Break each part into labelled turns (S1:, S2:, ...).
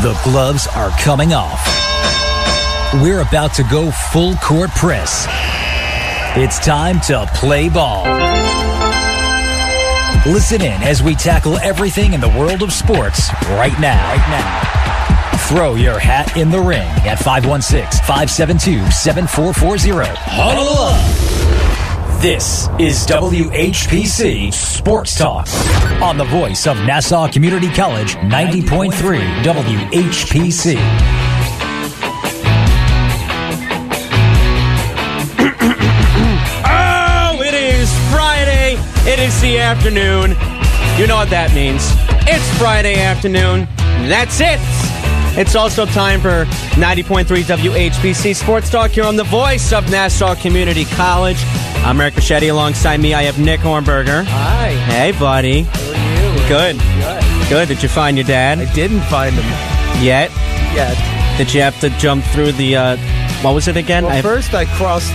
S1: The gloves are coming off. We're about to go full court press. It's time to play ball. Listen in as we tackle everything in the world of sports right now. Throw your hat in the ring at 516-572-7440. Huddle up. This is WHPC Sports Talk on the voice of Nassau Community College, 90.3 WHPC.
S2: It is the afternoon. You know what that means. It's Friday afternoon. That's it. It's also time for 90.3 WHPC Sports Talk here on the voice of Nassau Community College. I'm Eric Fischetti. Alongside me, I have Nick Ohrnberger.
S3: Hi.
S2: Hey, buddy.
S3: How are you?
S2: Good. Good. Did you find your dad?
S3: I didn't find him.
S2: Yet?
S3: Yet.
S2: Did you have to jump through the, what was it again?
S3: Well, first I crossed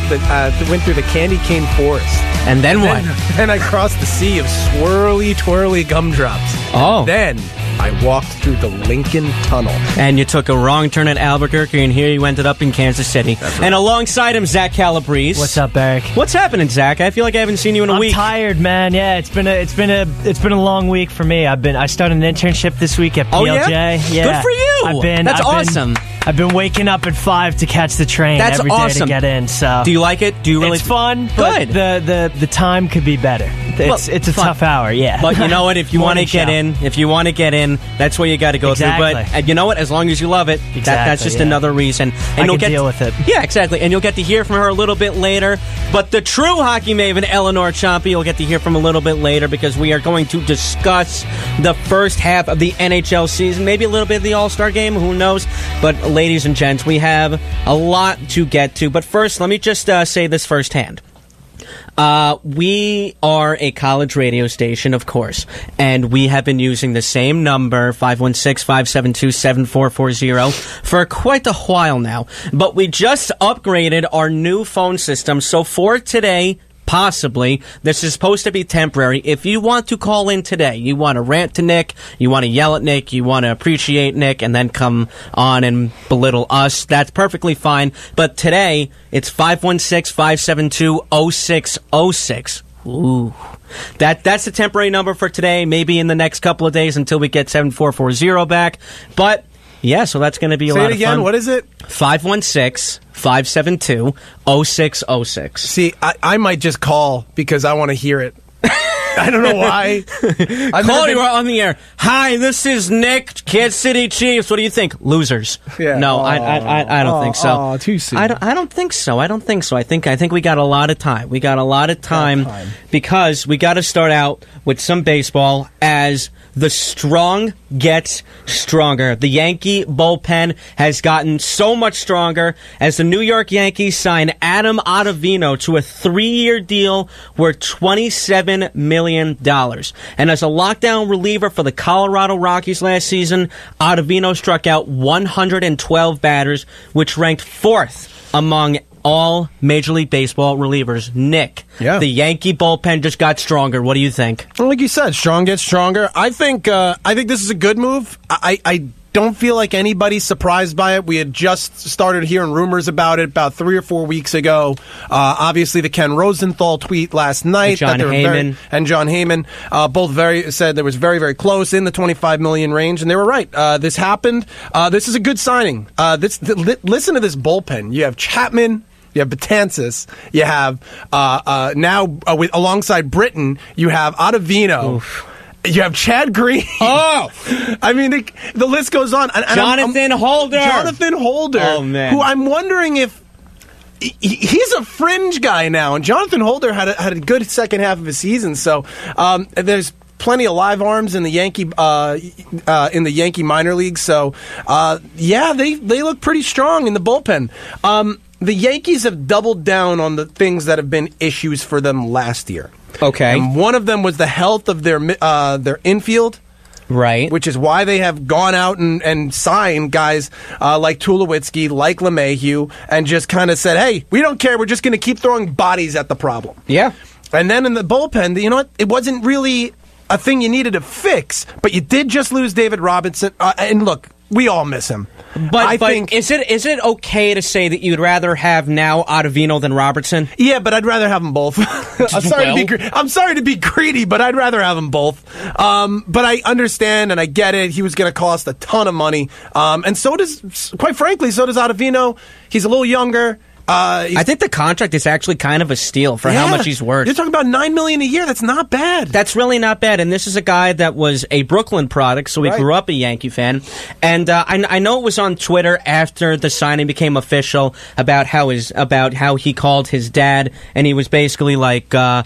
S3: went through the candy cane forest.
S2: And then what?
S3: Then I crossed the sea of swirly, twirly gumdrops.
S2: Oh.
S3: Then I walked through the Lincoln Tunnel.
S2: And you took a wrong turn at Albuquerque, and here you ended up in Kansas City.
S3: That's right.
S2: And alongside him, Zach Calabrese.
S4: What's up, Eric?
S2: What's happening, Zach? I feel like I haven't seen you in a week.
S4: I'm tired, man. Yeah, it's been a long week for me. I started an internship this week at PLJ.
S2: Oh, yeah? Good for you. That's awesome.
S4: I've been waking up at 5 to catch the train every day to get in. So
S2: do you like it? Do you really?
S4: It's fun. But
S2: good.
S4: The time could be better. It's a tough hour. Yeah.
S2: But you know what? If you want to get in, that's where you got to go through. But you know what? As long as you love it, that's just another reason. And
S4: you'll deal with it.
S2: Yeah, exactly. And you'll get to hear from her a little bit later. But the true hockey maven, Eleanor Ciampi, you'll get to hear from a little bit later because we are going to discuss the first half of the NHL season, maybe a little bit of the All-Star game. Who knows? But ladies and gents, we have a lot to get to. But first, let me just say this firsthand. We are a college radio station, of course, and we have been using the same number, 516-572-7440, for quite a while now. But we just upgraded our new phone system, so for today, possibly, this is supposed to be temporary. If you want to call in today, you want to rant to Nick, you want to yell at Nick, you want to appreciate Nick, and then come on and belittle us, that's perfectly fine. But today, it's 516-572-0606. Ooh. That's the temporary number for today, maybe in the next couple of days until we get 7440 back. But yeah, so that's going to be a lot of fun.
S3: Say it again, what is it?
S2: 516-572-0606.
S3: See, I might just call because I want to hear it. I don't know why.
S2: Call you on the air. Hi, this is Nick, Kansas City Chiefs. What do you think? Losers.
S3: Yeah.
S2: No, I don't think so.
S3: Too soon.
S2: I don't think so. I think we got a lot of time. We got a lot of time because we got to start out with some baseball as the strong gets stronger. The Yankee bullpen has gotten so much stronger as the New York Yankees sign Adam Ottavino to a 3-year deal worth $27 million. And as a lockdown reliever for the Colorado Rockies last season, Ottavino struck out 112 batters, which ranked 4th among all Major League Baseball relievers. Nick, the Yankee bullpen just got stronger. What do you think?
S3: Well, like you said, strong gets stronger. I think this is a good move. I don't feel like anybody's surprised by it. We had just started hearing rumors about it about 3 or 4 weeks ago. Obviously, the Ken Rosenthal tweet last night.
S2: John Heyman.
S3: And John Heyman both said there was very, very close in the $25 million range, and they were right. This happened. This is a good signing. Listen to this bullpen. You have Chapman. You have Betances. You have alongside Britton. You have Ottavino. Oof. You have Chad Green.
S2: Oh!
S3: I mean, the list goes on. And
S2: Jonathan Holder.
S3: Oh, man. Who I'm wondering if he's a fringe guy now. And Jonathan Holder had a good second half of his season. So there's plenty of live arms in the Yankee minor leagues. So they look pretty strong in the bullpen. The Yankees have doubled down on the things that have been issues for them last year.
S2: Okay.
S3: And one of them was the health of their infield.
S2: Right.
S3: Which is why they have gone out and signed guys like Tulowitzki, like LeMahieu, and just kind of said, hey, we don't care. We're just going to keep throwing bodies at the problem.
S2: Yeah.
S3: And then in the bullpen, you know what? It wasn't really a thing you needed to fix, but you did just lose David Robinson. And look, we all miss him.
S2: But I think is it okay to say that you'd rather have now Ottavino than Robertson?
S3: Yeah, but I'd rather have them both. I'm sorry to be greedy, but I'd rather have them both. But I understand and I get it. He was going to cost a ton of money, and so does, quite frankly, so does Ottavino. He's a little younger.
S2: I think the contract is actually kind of a steal for how much he's worth.
S3: You're talking about $9 million a year. That's not bad.
S2: That's really not bad. And this is a guy that was a Brooklyn product, so he grew up a Yankee fan. And I know it was on Twitter after the signing became official about how he called his dad, and he was basically like, man,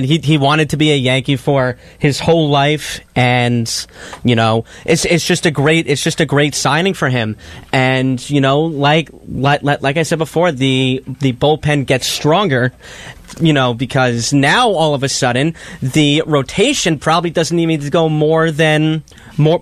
S2: he wanted to be a Yankey for his whole life, and it's just a great signing for him. And like I said before, the bullpen gets stronger. Because now all of a sudden the rotation probably doesn't even need to go more than 4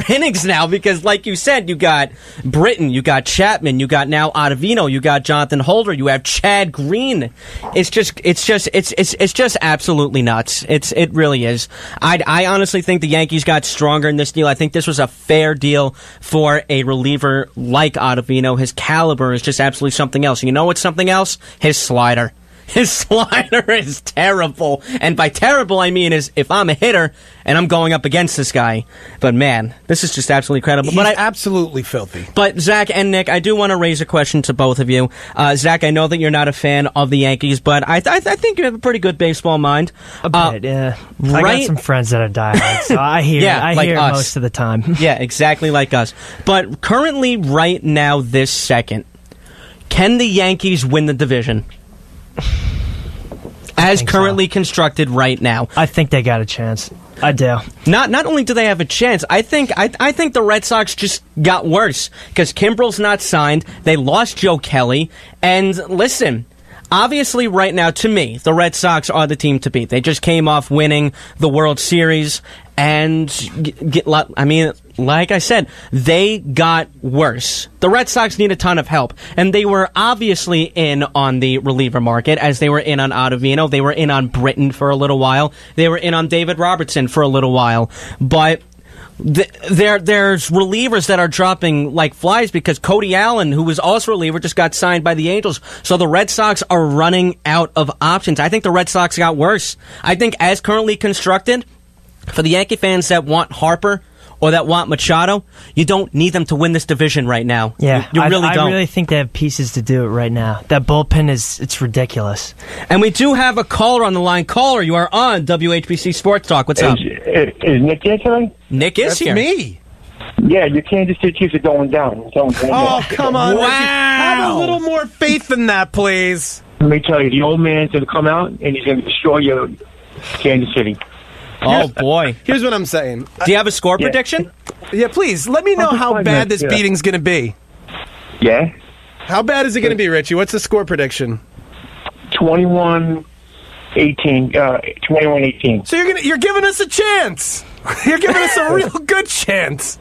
S2: innings now, because like you said, you got Britton, you got Chapman, you got now Ottavino, you got Jonathan Holder, you have Chad Green. It's just absolutely nuts. It really is. I honestly think the Yankees got stronger in this deal. I think this was a fair deal for a reliever like Ottavino. His caliber is just absolutely something else. You know what's something else? His slider. His slider is terrible. And by terrible, I mean is if I'm a hitter and I'm going up against this guy. But man, this is just absolutely incredible.
S3: He's absolutely filthy.
S2: But Zach and Nick, I do want to raise a question to both of you. Zach, I know that you're not a fan of the Yankees, but I think you have a pretty good baseball mind.
S4: A bit, yeah.
S2: Right?
S4: I got some friends that are diehard, so I hear it most of the time.
S2: Yeah, exactly like us. But currently, right now, this second, can the Yankees win the division? As currently constructed right now,
S4: I think they got a chance. I do.
S2: Not only do they have a chance, I think the Red Sox just got worse because Kimbrel's not signed. They lost Joe Kelly, and listen. Obviously, right now, to me, the Red Sox are the team to beat. They just came off winning the World Series, and like I said, they got worse. The Red Sox need a ton of help, and they were obviously in on the reliever market, as they were in on Ottavino. They were in on Britton for a little while. They were in on David Robertson for a little while, but there's relievers that are dropping like flies because Cody Allen, who was also a reliever, just got signed by the Angels. So the Red Sox are running out of options. I think the Red Sox got worse. I think as currently constructed, for the Yankee fans that want Harper or that want Machado, you don't need them to win this division right now.
S4: Yeah,
S2: you really don't.
S4: I really think they have pieces to do it right now. That bullpen it's ridiculous.
S2: And we do have a caller on the line. Caller, you are on WHPC Sports Talk. What's up?
S5: Is Nick here today?
S2: Nick is here.
S3: That's me.
S5: Yeah, your Kansas City Chiefs are going down.
S3: Oh, come on.
S2: Wow.
S3: Have a little more faith than that, please.
S5: Let me tell you, the old man's going to come out, and he's going to destroy your Kansas City.
S2: Oh, boy.
S3: Here's what I'm saying.
S2: Do you have a score prediction?
S3: Yeah, please. Let me know how bad this beating's going to be.
S5: Yeah?
S3: How bad is it going to be, Richie? What's the score prediction?
S5: 21-18. 21-18.
S3: So you're giving us a chance. You're giving us a real good chance.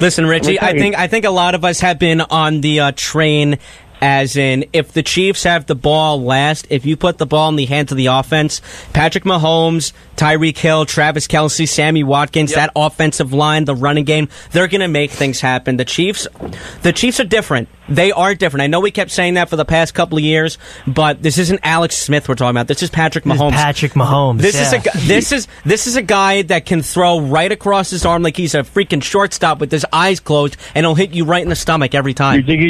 S2: Listen, Richie, I think a lot of us have been on the train. As in, if the Chiefs have the ball last, if you put the ball in the hands of the offense, Patrick Mahomes, Tyreek Hill, Travis Kelce, Sammy Watkins, that offensive line, the running game, they're going to make things happen. The Chiefs are different. They are different. I know we kept saying that for the past couple of years, but this isn't Alex Smith we're talking about. This is Patrick Mahomes.
S4: Patrick Mahomes.
S2: This is a guy that can throw right across his arm like he's a freaking shortstop with his eyes closed, and he'll hit you right in the stomach every time.
S5: You think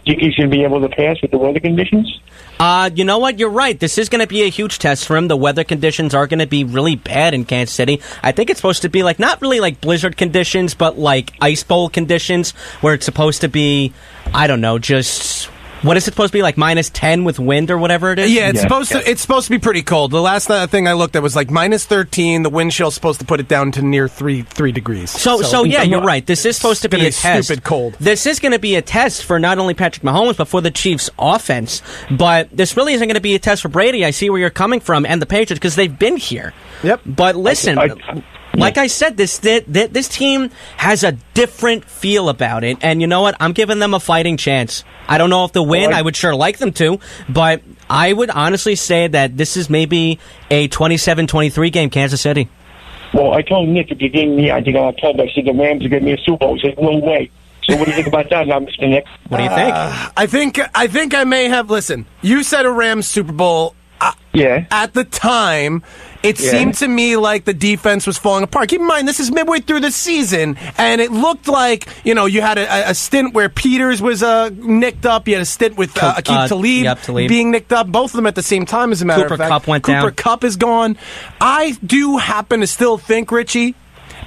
S5: he's going to be able to pass with the weather conditions?
S2: You know what? You're right. This is going to be a huge test for him. The weather conditions are going to be really bad in Kansas City. I think it's supposed to be like not really like blizzard conditions, but like ice bowl conditions, where it's supposed to be, I don't know, just what is it supposed to be like -10 with wind or whatever it is?
S3: Yeah, it's supposed to be pretty cold. The last thing I looked at was like -13. The wind chill's supposed to put it down to near 3 degrees.
S2: So yeah, you're right. This is supposed to be a test.
S3: Stupid cold.
S2: This is going to be a test for not only Patrick Mahomes but for the Chiefs' offense. But this really isn't going to be a test for Brady. I see where you're coming from, and the Patriots, because they've been here.
S3: Yep.
S2: But listen. Like I said, this team has a different feel about it, and you know what? I'm giving them a fighting chance. I don't know if they'll win. I would sure like them to, but I would honestly say that this is maybe a 27-23 game, Kansas City.
S5: Well, I told Nick at the beginning of the year, I think in October, I said the Rams are going to be a Super Bowl. He said, no way. So what do you think about that now, Mr. Nick?
S2: What do you think?
S3: I think I may have. Listen, you said a Rams Super Bowl.
S5: Yeah.
S3: At the time, it seemed to me like the defense was falling apart. Keep in mind, this is midway through the season, and it looked like, you had a stint where Peters was nicked up. You had a stint with Aqib Talib being nicked up. Both of them at the same time, as a matter of fact.
S2: Cooper Kupp went down.
S3: Cooper Kupp is gone. I do happen to still think, Richie,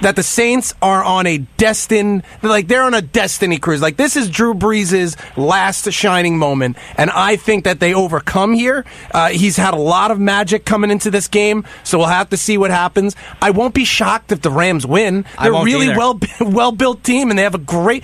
S3: that the Saints are on a they're on a destiny cruise. Like, this is Drew Brees' last shining moment, and I think that they overcome here. He's had a lot of magic coming into this game, so we'll have to see what happens. I won't be shocked if the Rams win. They're a really well-built team, and they have the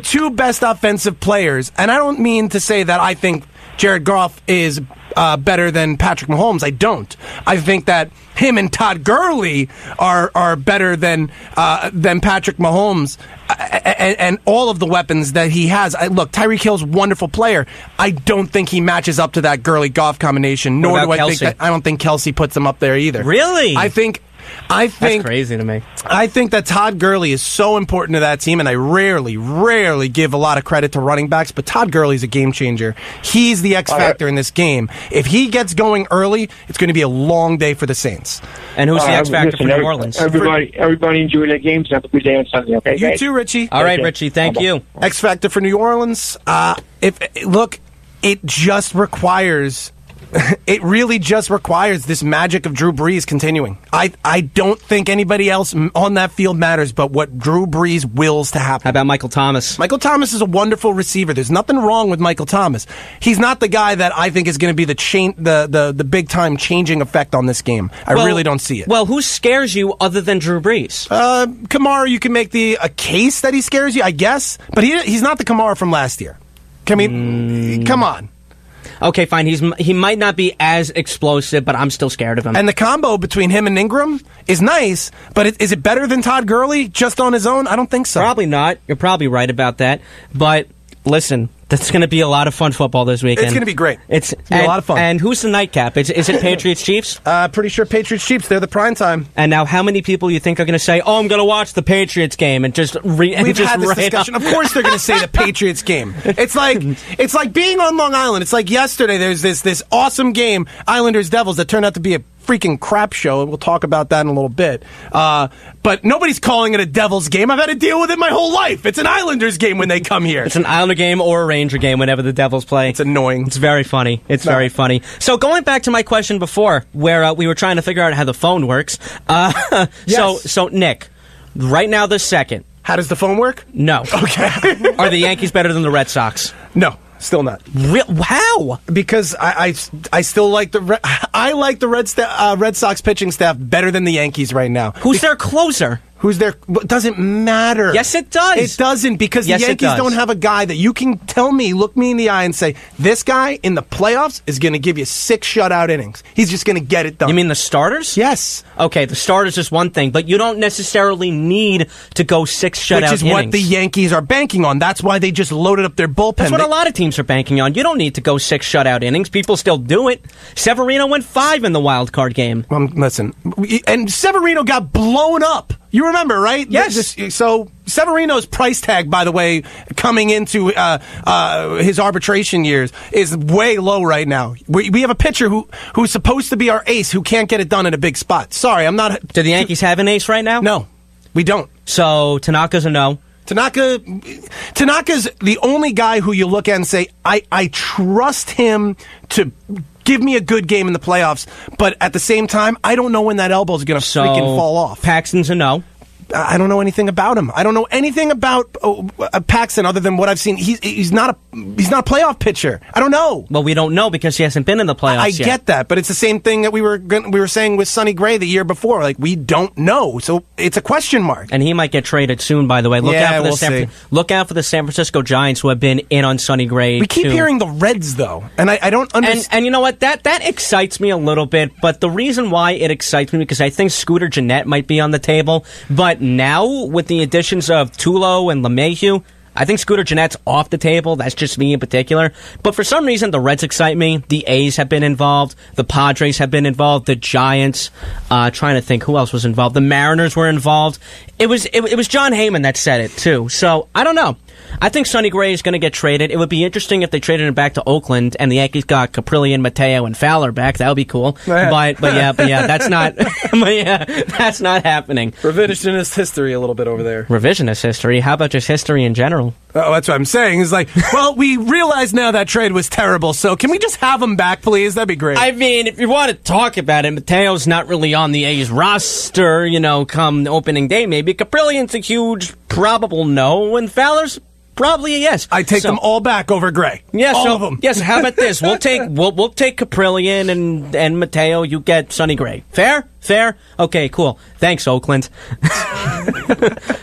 S3: two best offensive players, and I don't mean to say that I think Jared Goff is better than Patrick Mahomes. I don't. I think that him and Todd Gurley are better than Patrick Mahomes and all of the weapons that he has. Look, Tyreek Hill's a wonderful player. I don't think he matches up to that Gurley-Goff combination. Nor do I think I don't think Kelsey puts him up there either.
S2: Really?
S3: I think
S2: that's crazy to me.
S3: I think that Todd Gurley is so important to that team, and I rarely give a lot of credit to running backs, but Todd Gurley's a game changer. He's the X factor in this game. If he gets going early, it's going to be a long day for the Saints.
S2: And who's the X factor for New Orleans?
S5: Everybody enjoy their games. Have a good day on Sunday, okay?
S3: You too, Richie.
S2: All right, Richie, thank you.
S3: X factor for New Orleans. It just requires... It really just requires this magic of Drew Brees continuing. I don't think anybody else on that field matters but what Drew Brees wills to happen.
S2: How about Michael Thomas?
S3: Michael Thomas is a wonderful receiver. There's nothing wrong with Michael Thomas. He's not the guy that I think is going to be the big-time changing effect on this game. I really don't see it.
S2: Well, who scares you other than Drew Brees?
S3: Kamara, you can make a case that he scares you, I guess. But he's not the Kamara from last year. Come on.
S2: Okay, fine. He might not be as explosive, but I'm still scared of him.
S3: And the combo between him and Ingram is nice, but is it better than Todd Gurley just on his own? I don't think so.
S2: Probably not. You're probably right about that. But listen, that's going to be a lot of fun football this weekend.
S3: It's going to be great.
S2: It's going to be a lot of fun. And who's the nightcap? Is it Patriots-Chiefs?
S3: Pretty sure Patriots-Chiefs. They're the prime time.
S2: And now how many people you think are going to say, I'm going to watch the Patriots game and just
S3: We've had this discussion. Of course they're going to say the Patriots game. It's like being on Long Island. It's like yesterday there's this awesome game, Islanders-Devils, that turned out to be a freaking crap show, and we'll talk about that in a little bit. But nobody's calling it a Devils game. I've had to deal with it my whole life. It's an Islanders game when they come here.
S2: It's an Islander game or a Ranger game whenever the Devils play.
S3: It's annoying.
S2: It's very funny. Very funny. So going back to my question before, where we were trying to figure out how the phone works.
S3: Yes.
S2: So Nick, right now this second.
S3: How does the phone work?
S2: No.
S3: Okay.
S2: Are the Yankees better than the Red Sox?
S3: No. Still not.
S2: How?
S3: Because I still like the Red Sox pitching staff better than the Yankees right now.
S2: Who's their closer?
S3: Who's there? It doesn't matter.
S2: Yes, it does.
S3: It doesn't, because the Yankees don't have a guy that you can look me in the eye and say, this guy in the playoffs is going to give you 6 shutout innings. He's just going to get it done.
S2: You mean the starters?
S3: Yes.
S2: Okay, the starters is one thing, but you don't necessarily need to go 6 shutout innings.
S3: Which is what the Yankees are banking on. That's why they just loaded up their bullpen.
S2: That's what a lot of teams are banking on. You don't need to go 6 shutout innings. People still do it. Severino went 5 in the wild card game.
S3: Listen, and Severino got blown up. You remember, right?
S2: Yes.
S3: So Severino's price tag, by the way, coming into his arbitration years, is way low right now. We have a pitcher who's supposed to be our ace who can't get it done in a big spot. Sorry, I'm not...
S2: Do the Yankees have an ace right now?
S3: No, we don't.
S2: So Tanaka's a no.
S3: Tanaka's the only guy who you look at and say, I trust him to give me a good game in the playoffs, but at the same time, I don't know when that elbow is going to freaking fall off.
S2: Paxton's a no.
S3: I don't know anything about him. I don't know anything about Paxton other than what I've seen. He's not a playoff pitcher. I don't know.
S2: Well, we don't know because he hasn't been in the playoffs yet.
S3: I get that, but it's the same thing that we were saying with Sonny Gray the year before. Like, we don't know, so it's a question mark.
S2: And he might get traded soon. By the way, look out for the San Francisco Giants, who have been in on Sonny Gray.
S3: We keep hearing the Reds though, and I don't understand.
S2: And you know what? That excites me a little bit. But the reason why it excites me because I think Scooter Gennett might be on the table, but now, with the additions of Tulo and LeMahieu, I think Scooter Gennett's off the table. That's just me in particular. But for some reason, the Reds excite me. The A's have been involved. The Padres have been involved. The Giants. Trying to think who else was involved. The Mariners were involved. It was John Heyman that said it too. So I don't know. I think Sonny Gray is going to get traded. It would be interesting if they traded him back to Oakland and the Yankees got Caprillion, Mateo, and Fowler back. That would be cool. But yeah, that's not. That's not happening.
S3: Revisionist history a little bit over there.
S2: Revisionist history? How about just history in general?
S3: Oh, that's what I'm saying. It's like, well, we realize now that trade was terrible, so can we just have him back, please? That'd be great.
S2: I mean, if you want to talk about it, Mateo's not really on the A's roster, come opening day. Maybe Caprillion's a huge probable no, and Fowler's probably a yes.
S3: I take them all back over Gray.
S2: Yeah,
S3: all of them.
S2: Yes. How about this? We'll take Caprillion and Mateo. You get Sonny Gray. Fair? Okay, cool. Thanks, Oakland.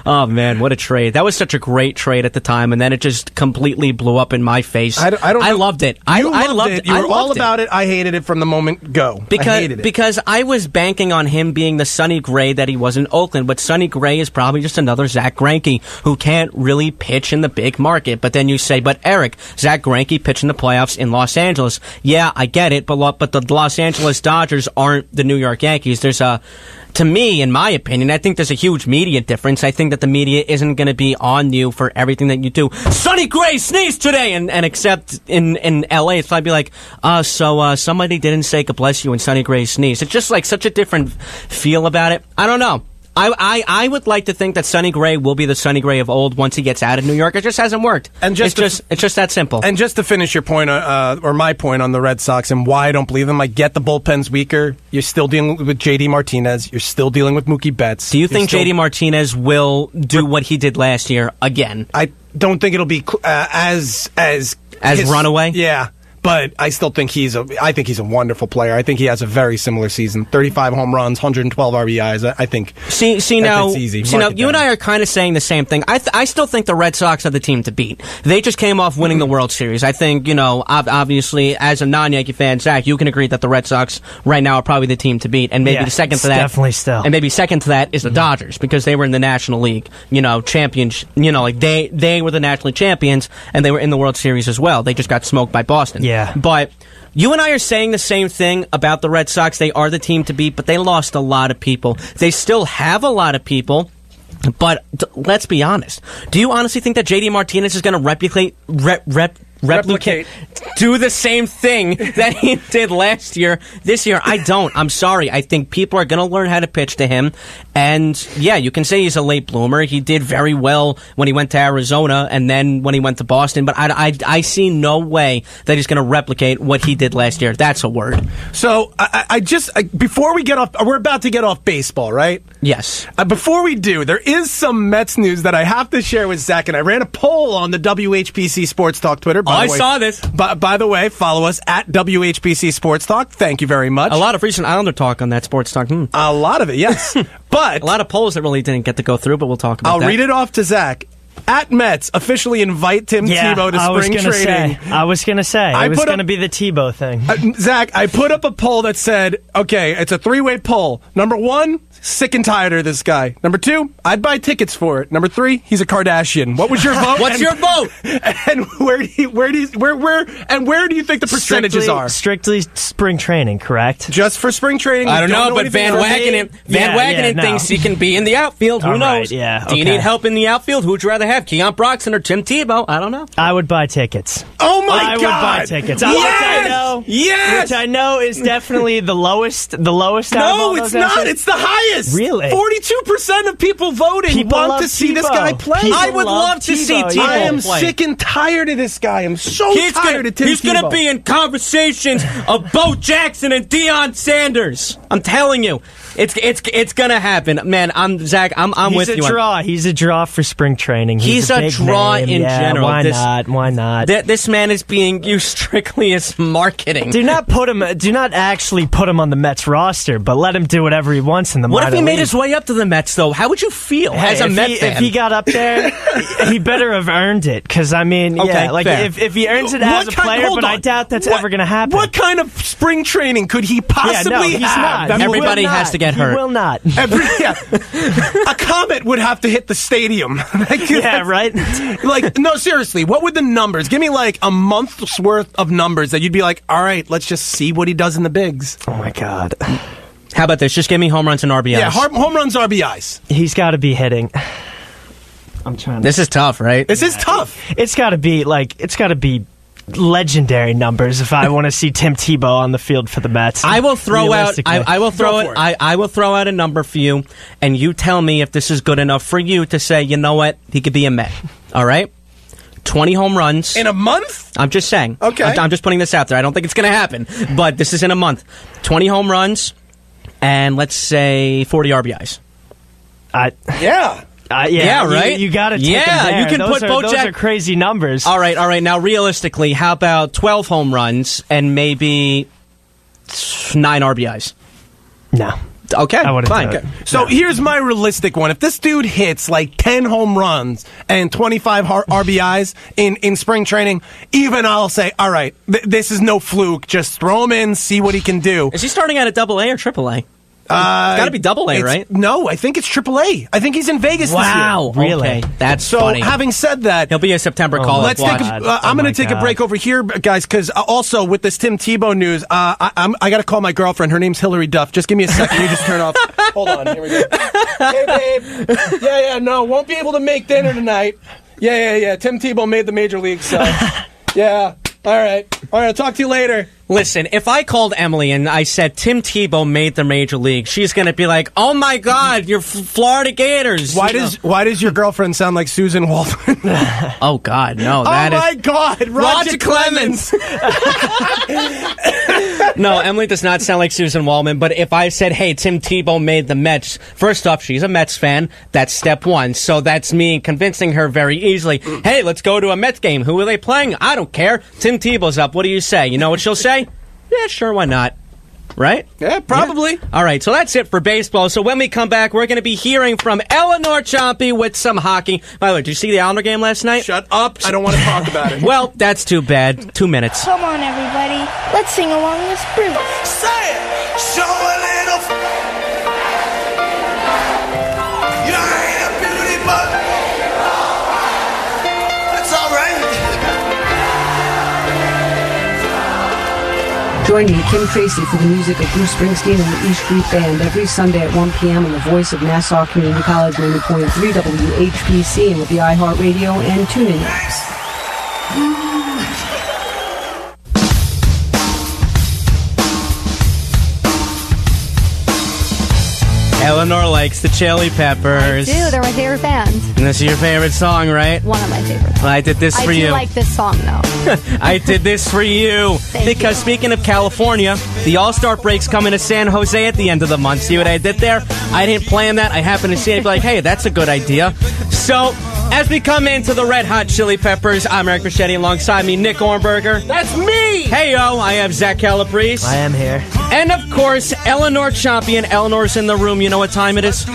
S2: Oh, man, what a trade. That was such a great trade at the time, and then it just completely blew up in my face.
S3: I
S2: loved it. I loved it.
S3: You were all about it. I hated it from the moment go. I hated it.
S2: Because I was banking on him being the Sonny Gray that he was in Oakland, but Sonny Gray is probably just another Zach Greinke who can't really pitch in the big market. But then you say, but Eric, Zach Greinke pitched in the playoffs in Los Angeles. Yeah, I get it, but the Los Angeles Dodgers aren't the New York Yankees. To me, in my opinion, I think there's a huge media difference. I think that the media isn't going to be on you for everything that you do. Sonny Gray sneezed today, and except in L.A., it's probably like, so somebody didn't say God bless you and Sonny Gray sneezed. It's just like such a different feel about it. I don't know. I would like to think that Sonny Gray will be the Sonny Gray of old once he gets out of New York. It just hasn't worked. And it's just that simple.
S3: And just to finish your point, or my point on the Red Sox and why I don't believe them, I get the bullpen's weaker. You're still dealing with J.D. Martinez. You're still dealing with Mookie Betts.
S2: Do you think J.D. Martinez will do what he did last year again?
S3: I don't think it'll be as
S2: runaway.
S3: Yeah. But I still think I think he's a wonderful player. I think he has a very similar season. 35 home runs, 112 RBIs. I think.
S2: See now,
S3: it's easy.
S2: You and I are kind of saying the same thing. I still think the Red Sox are the team to beat. They just came off winning the World Series. I think, obviously, as a non-Yankee fan, Zach, you can agree that the Red Sox right now are probably the team to beat. And maybe the second to that,
S4: definitely still.
S2: And maybe second to that is the Dodgers because they were in the National League, champions. They were the National League champions and they were in the World Series as well. They just got smoked by Boston.
S4: Yeah.
S2: But you and I are saying the same thing about the Red Sox. They are the team to beat, but they lost a lot of people. They still have a lot of people, but let's be honest. Do you honestly think that J.D. Martinez is going to replicate, do the same thing that he did last year, this year? I don't. I'm sorry. I think people are going to learn how to pitch to him. And, yeah, you can say he's a late bloomer. He did very well when he went to Arizona and then when he went to Boston. But I see no way that he's going to replicate what he did last year. That's a word.
S3: So, before we get off, we're about to get off baseball, right?
S2: Yes.
S3: Before we do, there is some Mets news that I have to share with Zach. And I ran a poll on the WHPC Sports Talk Twitter.
S2: I saw this.
S3: By the way, follow us at WHPC Sports Talk. Thank you very much.
S2: A lot of recent Islander talk on that Sports Talk.
S3: A lot of it, yes. But
S2: a lot of polls that really didn't get to go through, but we'll talk about that.
S3: I'll read it off to Zach. At Mets, officially invite Tim Tebow to spring training.
S4: I was going to say. It was going to be the Tebow thing.
S3: Zach, I put up a poll that said, okay, it's a three-way poll. Number 1, sick and tired of this guy. Number 2, I'd buy tickets for it. Number 3, he's a Kardashian. What was your vote?
S2: What's your vote?
S3: And where do you think the percentages are?
S4: Strictly spring training, correct?
S3: Just for spring training?
S2: I don't know, but Van Wagenen thinks he can be in the outfield. Who knows?
S4: Yeah,
S2: do you need help in the outfield? Who'd you rather have, Keon Broxton or Tim Tebow? I don't know.
S4: I would buy tickets.
S3: Oh my God!
S4: I would buy tickets.
S3: Yes!
S4: Which I know is definitely the lowest. The lowest.
S3: No, it's not. It's the highest.
S4: Really?
S3: 42% of people voting want to see this guy play.
S2: I would love to see Tebow.
S3: I am sick and tired of this guy. I'm so tired of Tim Tebow.
S2: He's going to be in conversations of Bo Jackson and Deion Sanders. I'm telling you. It's gonna happen, man. Zach. I'm with you.
S4: He's a draw. He's a draw for spring training.
S2: He's a draw in general.
S4: Why not? Why not?
S2: This man is being used strictly as marketing.
S4: Do not actually put him on the Mets roster, but let him do whatever he wants in the minor leagues.
S2: What if he made his way up to the Mets, though? How would you feel as a Mets fan?
S4: If he got up there, he better have earned it. Because if he earns it as a player, but I doubt that's ever going to happen.
S3: What kind of spring training could he possibly have?
S2: Everybody has to get hurt.
S4: He will not.
S3: A comet would have to hit the stadium.
S4: He Yeah, right?
S3: Like, no, seriously, what would the numbers? Give me like a month's worth of numbers that you'd be like, all right, let's just see what he does in the bigs.
S4: Oh, my God.
S2: How about this? Just give me home runs and RBIs.
S3: Yeah, home runs, RBIs.
S4: He's got to be hitting. I'm trying to...
S2: This is tough, right?
S3: This is tough.
S4: It's got to be legendary numbers if I want to see Tim Tebow on the field for the Mets.
S2: I will throw out. I will throw it. I will throw out a number for you, and you tell me if this is good enough for you to say, you know what, he could be a Met. All right, 20 home runs
S3: in a month.
S2: I'm just saying.
S3: Okay,
S2: I'm just putting this out there. I don't think it's going to happen, but this is in a month. 20 home runs, and let's say 40 RBIs.
S3: Yeah,
S4: right? You got to take them there.
S2: You can
S4: those
S2: put
S4: those are crazy numbers.
S2: All right. Now, realistically, how about 12 home runs and maybe 9 RBIs?
S4: No.
S2: Okay,
S4: I wouldn't
S2: fine.
S4: do it.
S3: So here's my realistic one. If this dude hits like 10 home runs and 25 RBIs in spring training, even I'll say, all right, this is no fluke. Just throw him in, see what he can do.
S2: Is he starting at a AA or AAA? It's got to be AA, right?
S3: No, I think it's AAA. I think he's in Vegas this year.
S2: Wow, really? Okay. That's funny.
S3: So, having said that,
S2: he'll be a September call.
S3: Let's take. I'm going to take a break over here, guys, because also with this Tim Tebow news, I got to call my girlfriend. Her name's Hillary Duff. Just give me a second. You just turn off. Hold on. Here we go. Hey, babe. Yeah. No, won't be able to make dinner tonight. Yeah. Tim Tebow made the major leagues. So, yeah. All right. I'll talk to you later.
S2: Listen, if I called Emily and I said Tim Tebow made the major league, she's going to be like, "Oh my God, you're Florida Gators."
S3: Why does your girlfriend sound like Susan Waldman?
S2: Oh God, no!
S3: My God, Roger Clemens.
S2: No, Emily does not sound like Susan Waldman. But if I said, "Hey, Tim Tebow made the Mets," first off, she's a Mets fan. That's step one. So that's me convincing her very easily. Hey, let's go to a Mets game. Who are they playing? I don't care. Tim Tebow's up. What do you say? You know what she'll say? Yeah, sure, why not? Right?
S3: Yeah, probably.
S2: Yeah. All right, so that's it for baseball. So when we come back, we're going to be hearing from Eleanor Ciampi with some hockey. By the way, did you see the Islander game last night?
S3: Shut up. I don't want to talk about it.
S2: Well, that's too bad. 2 minutes.
S6: Come on, everybody. Let's sing along with Bruce.
S7: Say it! Show a little... You ain't a beauty, but... That's all right.
S8: Join me, Kim Tracy, for the music of Bruce Springsteen and the E Street Band every Sunday at 1 p.m. on the voice of Nassau Community College 90.3 WHPC and with the iHeartRadio and TuneIn apps.
S2: Eleanor likes the Chili Peppers.
S6: I do. They're my favorite band.
S2: And this is your favorite song, right?
S6: One of my favorites.
S2: Well, I did this for you.
S6: I do like this song, though.
S2: I did this for you. Because speaking of California, the All-Star break's coming to San Jose at the end of the month. See what I did there? I didn't plan that. I happened to see it. Be like, hey, that's a good idea. So, as we come into the Red Hot Chili Peppers, I'm Eric Fischetti. Alongside me, Nick Ohrnberger.
S3: That's me!
S2: Hey, yo, I have Zach Calabrese.
S4: I am here.
S2: And, of course, Eleanor Ciampi. And Eleanor's in the room. You know what time it is?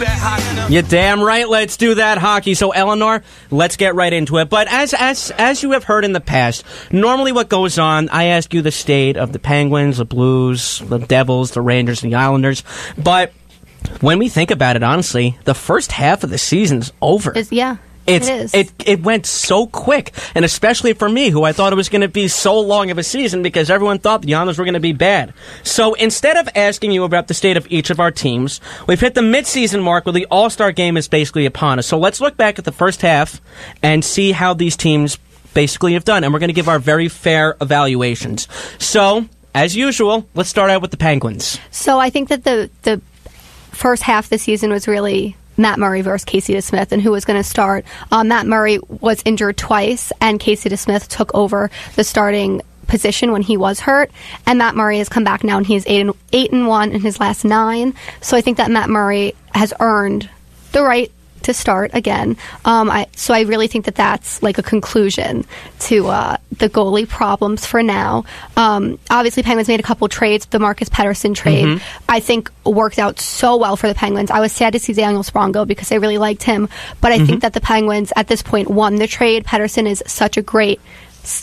S2: You're damn right. Let's do that hockey. So, Eleanor, let's get right into it. But as you have heard in the past, normally what goes on, I ask you the state of the Penguins, the Blues, the Devils, the Rangers, and the Islanders. But when we think about it, honestly, the first half of the season's over. It went so quick, and especially for me, who I thought it was going to be so long of a season because everyone thought the Islanders were going to be bad. So instead of asking you about the state of each of our teams, we've hit the midseason mark where the All-Star game is basically upon us. So let's look back at the first half and see how these teams basically have done, and we're going to give our very fair evaluations. So, as usual, let's start out with the Penguins.
S6: So I think that the first half of the season was really Matt Murray versus Casey DeSmith and who was going to start. Matt Murray was injured twice, and Casey DeSmith took over the starting position when he was hurt. And Matt Murray has come back now, and he is 8-1 in his last 9. So I think that Matt Murray has earned the right to start again. So I really think that that's like a conclusion to the goalie problems for now. Obviously, Penguins made a couple trades. The Marcus Pettersson trade, I think, worked out so well for the Penguins. I was sad to see Daniel Sprong go because I really liked him, but I think that the Penguins at this point won the trade. Pettersson is such a great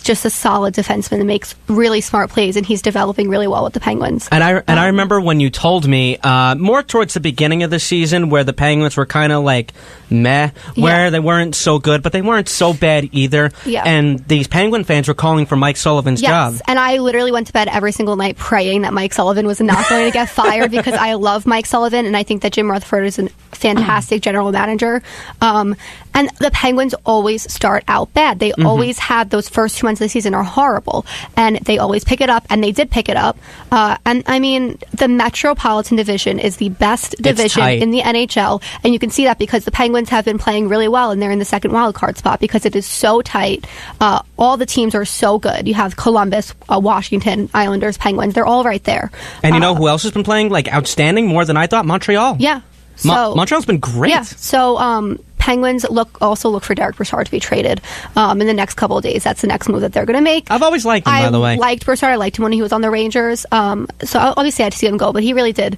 S6: just a solid defenseman that makes really smart plays, and he's developing really well with the Penguins.
S2: And I remember when you told me more towards the beginning of the season where the Penguins were kind of like meh, where they weren't so good, but they weren't so bad either.
S6: Yeah.
S2: And these Penguin fans were calling for Mike Sullivan's job.
S6: And I literally went to bed every single night praying that Mike Sullivan was not going to get fired because I love Mike Sullivan, and I think that Jim Rutherford is a fantastic general manager. And the Penguins always start out bad. They always have those first 2 months of the season are horrible, and they always pick it up, and they did pick it up. And I mean, the Metropolitan Division is the best division in the NHL, and you can see that because the Penguins have been playing really well, and they're in the second wild card spot because it is so tight. All the teams are so good. You have Columbus, Washington, Islanders, Penguins. They're all right there.
S2: And you know who else has been playing like outstanding more than I thought? Montreal.
S6: Yeah. So,
S2: Montreal's been great.
S6: Yeah. So Penguins also look for Derek Brassard to be traded in the next couple of days. That's the next move that they're going to make.
S2: I've always liked him, by the way.
S6: I liked Brassard. I liked him when he was on the Rangers. So obviously I had to see him go, but he really did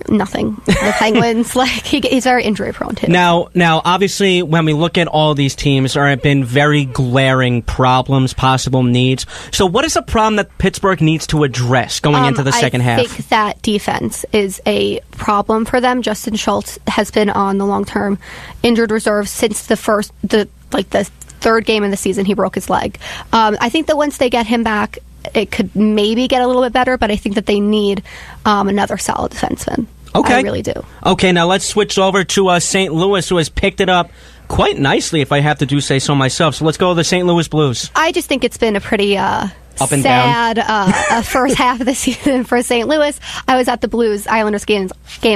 S6: nothing. The Penguins, he's very injury prone too.
S2: Now, obviously, when we look at all these teams, there have been very glaring problems, possible needs. So, what is a problem that Pittsburgh needs to address going into the second half?
S6: I think that defense is a problem for them. Justin Schultz has been on the long-term injured reserve since the third game of the season. He broke his leg. I think that once they get him back, it could maybe get a little bit better, but I think that they need another solid defenseman.
S2: Okay.
S6: I really do.
S2: Okay, now let's switch over to St. Louis, who has picked it up quite nicely, if I have to say so myself. So let's go to the St. Louis Blues.
S6: I just think it's been a pretty
S2: up and down.
S6: sad first half of the season for St. Louis. I was at the Blues-Islanders game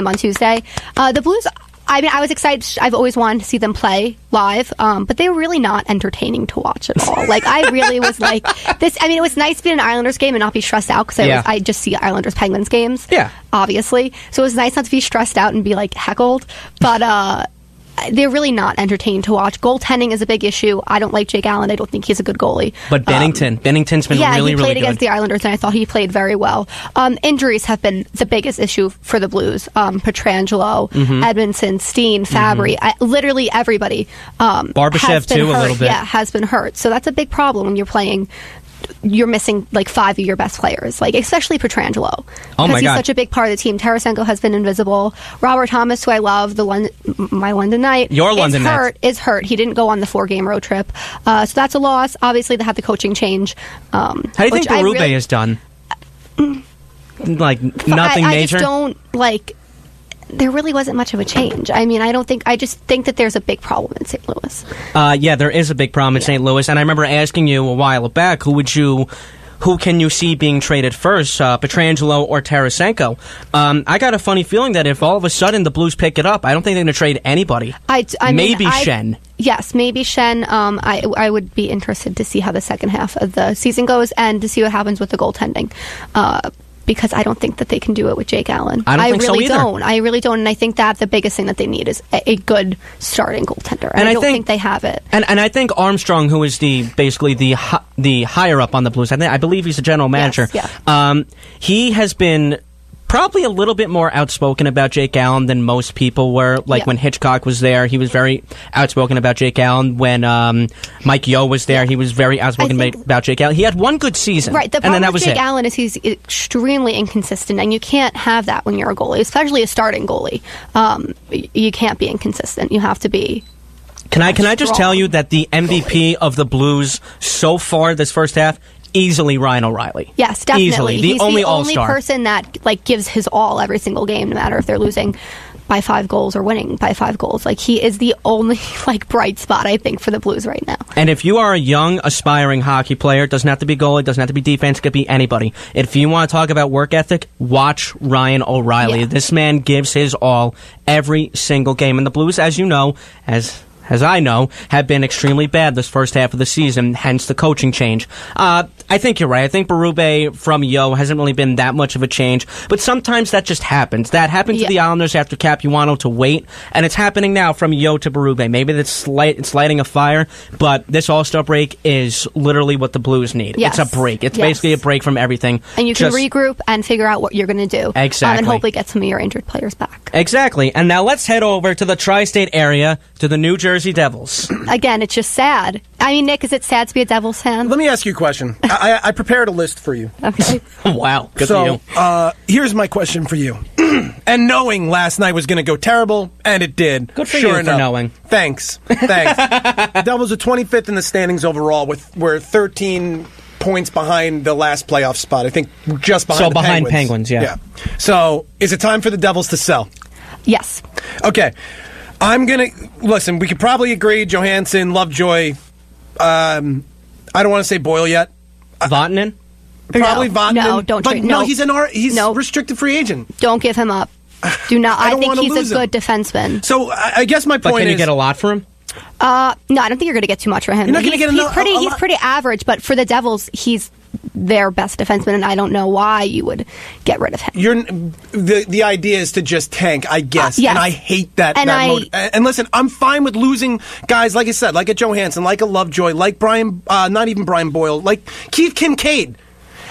S6: on Tuesday. The Blues... I mean, I was excited. I've always wanted to see them play live, but they were really not entertaining to watch at all. I really was like this. I mean, it was nice to be in an Islanders game and not be stressed out because I just see Islanders-Penguins games, obviously. So it was nice not to be stressed out and be, heckled. But they're really not entertaining to watch. Goaltending is a big issue. I don't like Jake Allen. I don't think he's a good goalie.
S2: But Bennington's been really, really good.
S6: Yeah, he played against the Islanders, and I thought he played very well. Injuries have been the biggest issue for the Blues. Pietrangelo, Edmondson, Steen, Fabry, literally everybody.
S2: Barbashev, too,
S6: hurt.
S2: a little bit.
S6: Yeah, has been hurt. So that's a big problem when you're playing... You're missing 5 of your best players, especially Pietrangelo.
S2: Oh my God,
S6: he's such a big part of the team. Tarasenko has been invisible. Robert Thomas, who I love, my London Knight, is hurt. He didn't go on the 4-game road trip, so that's a loss. Obviously, they had the coaching change.
S2: How do you think Berube has done? Nothing major.
S6: I just don't there really wasn't much of a change. I mean, I just think that there's a big problem in St. Louis.
S2: Yeah, there is a big problem in St. Louis, and I remember asking you a while back, who can you see being traded first, Pietrangelo or Tarasenko? I got a funny feeling that if all of a sudden the Blues pick it up, I don't think they're going to trade anybody. Maybe Schenn.
S6: Yes, maybe Schenn. I would be interested to see how the second half of the season goes and to see what happens with the goaltending. Because I don't think that they can do it with Jake Allen.
S2: I really
S6: don't. And I think that the biggest thing that they need is a good starting goaltender. And I don't think they have it.
S2: And I think Armstrong, who is basically the higher up on the Blues, I believe he's the general manager.
S6: Yes, yeah.
S2: He has been probably a little bit more outspoken about Jake Allen than most people were. When Hitchcock was there, he was very outspoken about Jake Allen. When Mike Yeo was there, he was very outspoken about Jake Allen. He had one good season.
S6: Right. The problem with Jake Allen is he's extremely inconsistent, and you can't have that when you're a goalie, especially a starting goalie. You can't be inconsistent. You have to be...
S2: Can I just tell you that the MVP of the Blues so far this first half... Easily Ryan O'Reilly.
S6: Yes, definitely.
S2: Easily.
S6: He's
S2: the only
S6: person that gives his all every single game, no matter if they're losing by 5 goals or winning by 5 goals. He is the only bright spot, I think, for the Blues right now.
S2: And if you are a young, aspiring hockey player, it doesn't have to be goalie, it doesn't have to be defense, it could be anybody. If you want to talk about work ethic, watch Ryan O'Reilly.
S6: Yeah.
S2: This man gives his all every single game. And the Blues, as you know, as I know, have been extremely bad this first half of the season, hence the coaching change. I think you're right. I think Berube from Yeo hasn't really been that much of a change, but sometimes that just happens. That happened to the Islanders after Capuano to wait, and it's happening now from Yeo to Berube. Maybe it's lighting a fire, but this All-Star break is literally what the Blues need.
S6: Yes.
S2: It's a break. It's basically a break from everything.
S6: And you can regroup and figure out what you're going to do.
S2: Exactly.
S6: And hopefully get some of your injured players back.
S2: Exactly. And now let's head over to the tri-state area, to the New Jersey Jersey Devils.
S6: Again, it's just sad. I mean, Nick, is it sad to be a Devils fan?
S3: Let me ask you a question. I prepared a list for you.
S6: Okay.
S2: Wow. Good for you.
S3: Here's my question for you. And knowing last night was going to go terrible, and it did.
S2: Good for you for knowing.
S3: Thanks. The Devils are 25th in the standings overall. We're 13 points behind the last playoff spot. I think just behind the Penguins.
S2: Penguins, yeah.
S3: So, is it time for the Devils to sell?
S6: Yes.
S3: Okay. I'm going to... Listen, we could probably agree, Johansson, Lovejoy... I don't want to say Boyle yet.
S2: Vatanen?
S3: Probably Vatanen.
S6: No, don't trade.
S3: No, he's restricted free agent.
S6: Don't give him up. Do not. I think he's a good
S3: him.
S6: defenseman.
S3: So I guess my point is...
S2: But can you get a lot for him?
S6: No, I don't think you're going to get too much for him.
S3: You're not going to get enough.
S6: He's pretty average, but for the Devils, he's their best defenseman, and I don't know why you would get rid of him.
S3: The idea is to just tank, I guess,
S6: yes.
S3: And I hate that. And listen, I'm fine with losing guys, like I said, like a Johansson, like a Lovejoy, like Brian, not even Brian Boyle, like Keith Kincaid.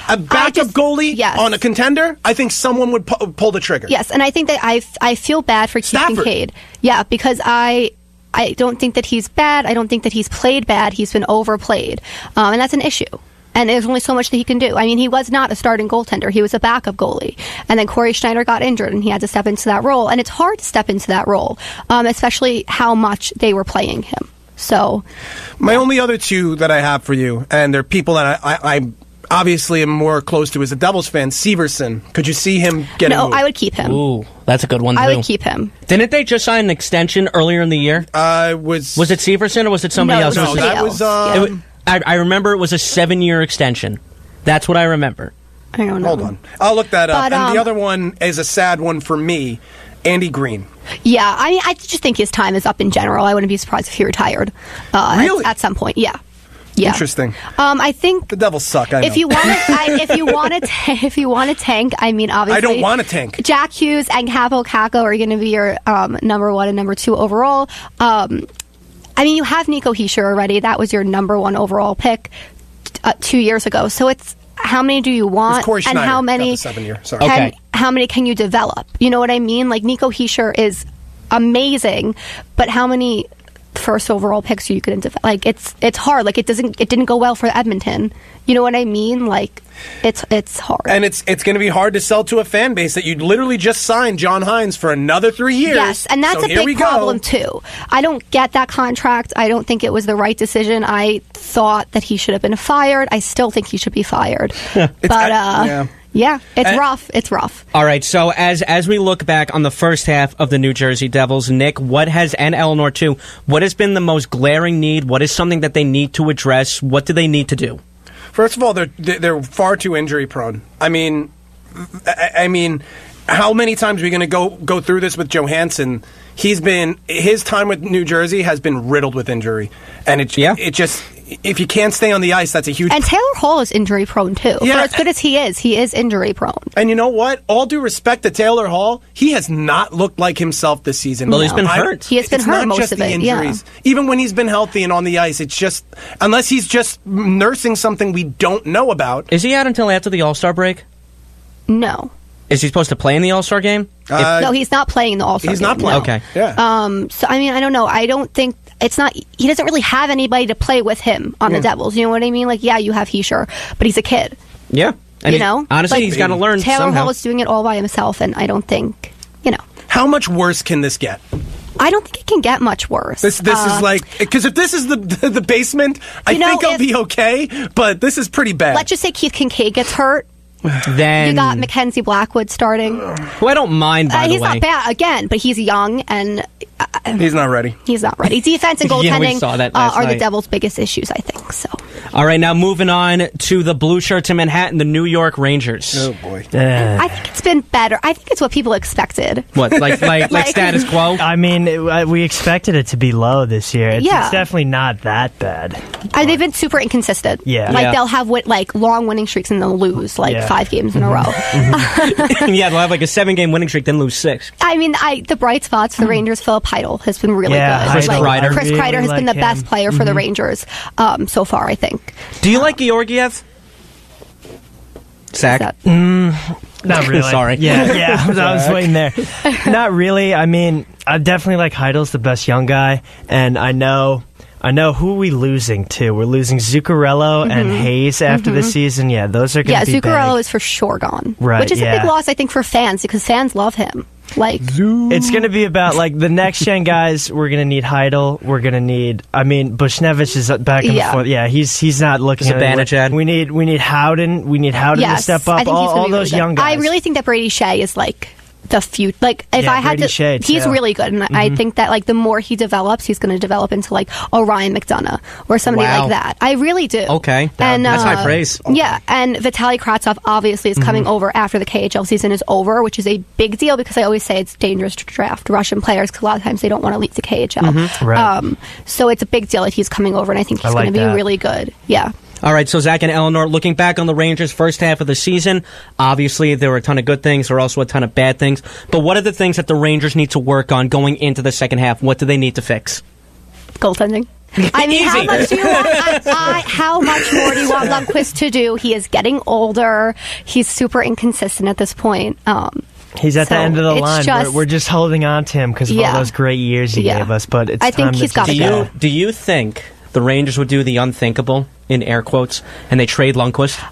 S3: A backup goalie on a contender, I think someone would pull the trigger.
S6: Yes, and I think that I feel bad for Keith Kincaid. Yeah, because I don't think that he's bad. I don't think that he's played bad. He's been overplayed, and that's an issue. And there's only so much that he can do. I mean, he was not a starting goaltender. He was a backup goalie. And then Corey Schneider got injured, and he had to step into that role. And it's hard to step into that role, especially how much they were playing him. So,
S3: my only other two that I have for you, and they're people that I obviously am more close to as a Devils fan, Severson. Could you see him getting moved?
S6: I would keep him.
S2: Ooh, that's a good one, too.
S6: I would keep him.
S2: Didn't they just sign an extension earlier in the year? Was it Severson or was it somebody else?
S3: No, that was...
S2: I remember it was a 7-year extension. That's what I remember.
S6: I don't know.
S3: Hold on. I'll look that up. And the other one is a sad one for me, Andy Green.
S6: Yeah, I mean, I just think his time is up in general. I wouldn't be surprised if he retired at some point. Yeah. Yeah.
S3: Interesting.
S6: I think
S3: the Devils suck. I know.
S6: If you want to tank, I mean, obviously,
S3: I don't want to tank.
S6: Jack Hughes and Capo Caco are going to be your number 1 and number 2 overall. I mean, you have Nico Hischier already. That was your number 1 overall pick 2 years ago. So it's how many do you want, and how many?
S3: 7-year. Sorry.
S6: How many can you develop? You know what I mean? Like Nico Hischier is amazing, but how many first overall picks are you going to develop? Like it's hard. Like it didn't go well for Edmonton. You know what I mean? Like it's hard.
S3: And it's going to be hard to sell to a fan base that you literally just signed John Hines for another 3 years.
S6: Yes, and that's a big problem too. I don't get that contract. I don't think it was the right decision. I thought that he should have been fired. I still think he should be fired. Yeah, it's rough. It's rough.
S2: All right, so as we look back on the first half of the New Jersey Devils, Nick, and Eleanor too, what has been the most glaring need? What is something that they need to address? What do they need to do?
S3: First of all, they're far too injury prone. I mean, how many times are we going to go through this with Johansson? His time with New Jersey has been riddled with injury, and it just, if you can't stay on the ice, that's a huge.
S6: And Taylor Hall is injury prone too.
S3: Yeah.
S6: For as good as he is injury prone.
S3: And you know what? All due respect to Taylor Hall, he has not looked like himself this season.
S2: Well, he's been hurt.
S6: He has been hurt most of it.
S3: Injuries. Yeah. Even when he's been healthy and on the ice, it's just, unless he's just nursing something we don't know about.
S2: Is he out until after the All-Star break?
S6: No.
S2: Is he supposed to play in the All-Star game?
S6: No, he's not playing in the All-Star game.
S3: He's not playing.
S6: No.
S2: Okay.
S3: Yeah.
S6: So, I mean, I don't know. I don't think it's not. He doesn't really have anybody to play with him on the Devils. You know what I mean? Like, yeah, you have Hischier, but he's a kid.
S2: Yeah. And honestly, he's got to learn
S6: Taylor
S2: somehow.
S6: Hall is doing it all by himself, and I don't think,
S3: How much worse can this get?
S6: I don't think it can get much worse.
S3: This is like, because if this is the basement, I think I'll be okay, but this is pretty bad.
S6: Let's just say Keith Kincaid gets hurt.
S2: Then
S6: you got Mackenzie Blackwood starting,
S2: who I don't mind, by the way.
S6: He's not bad again, but he's young and
S3: he's not ready.
S6: He's not ready. Defense and goaltending
S2: are
S6: the Devils' biggest issues, I think. So,
S2: all right, now moving on to the blue shirts in Manhattan, the New York Rangers.
S3: Oh boy,
S6: I think it's been better. I think it's what people expected.
S2: What, like status quo?
S4: I mean, we expected it to be low this year. It's definitely not that bad.
S6: They've been super inconsistent.
S4: Yeah,
S6: they'll have long winning streaks and they'll lose 5 games in a row.
S2: Yeah, they'll have like a 7-game winning streak, then lose 6.
S6: I mean, the bright spots for the Rangers, Philip Heidel has been really good.
S2: Chris Kreider.
S6: Chris Kreider has been the best player for the Rangers so far, I think.
S2: Do you like Georgiev? Zach?
S4: Not really.
S2: Sorry.
S4: Yeah, I was waiting there. Not really. I mean, I definitely like Heidel's the best young guy, and I know who are we losing to. We're losing Zuccarello and Hayes after the season. Yeah, those are going to be
S6: Zuccarello
S4: big.
S6: is for sure gone.
S4: Right,
S6: which is a big loss, I think, for fans, because fans love him. Like,
S4: it's going to be about like the next gen guys. We're going to need Heidel. We're going to need. I mean, Bushnevich is back in the fourth. Yeah, he's not looking at
S2: Banachad.
S4: We need Howden. We need Howden to step up. All those young guys.
S6: I really think that Brady Shea is like the future. Like, if I had to, he's really good, and I think that like the more he develops, he's going to develop into like a Ryan McDonough or somebody like that. I really do.
S2: Okay, that's high praise.
S6: Yeah, and Vitaly Kravtsov obviously is coming over after the KHL season is over, which is a big deal because I always say it's dangerous to draft Russian players because a lot of times they don't want to leave the KHL.
S4: Right.
S6: So it's a big deal that he's coming over, and I think he's going to be really good. Yeah.
S2: All right, so Zach and Eleanor, looking back on the Rangers' first half of the season, obviously there were a ton of good things. There were also a ton of bad things. But what are the things that the Rangers need to work on going into the second half? What do they need to fix?
S6: Goaltending. I mean, how much do you want? How much more do you want Lundqvist to do? He is getting older. He's super inconsistent at this point.
S4: He's at the end of the line. We're just holding on to him because of all those great years he gave us. But it's time to just go.
S2: Do you think the Rangers would do the unthinkable, in air quotes, and they trade Lundqvist?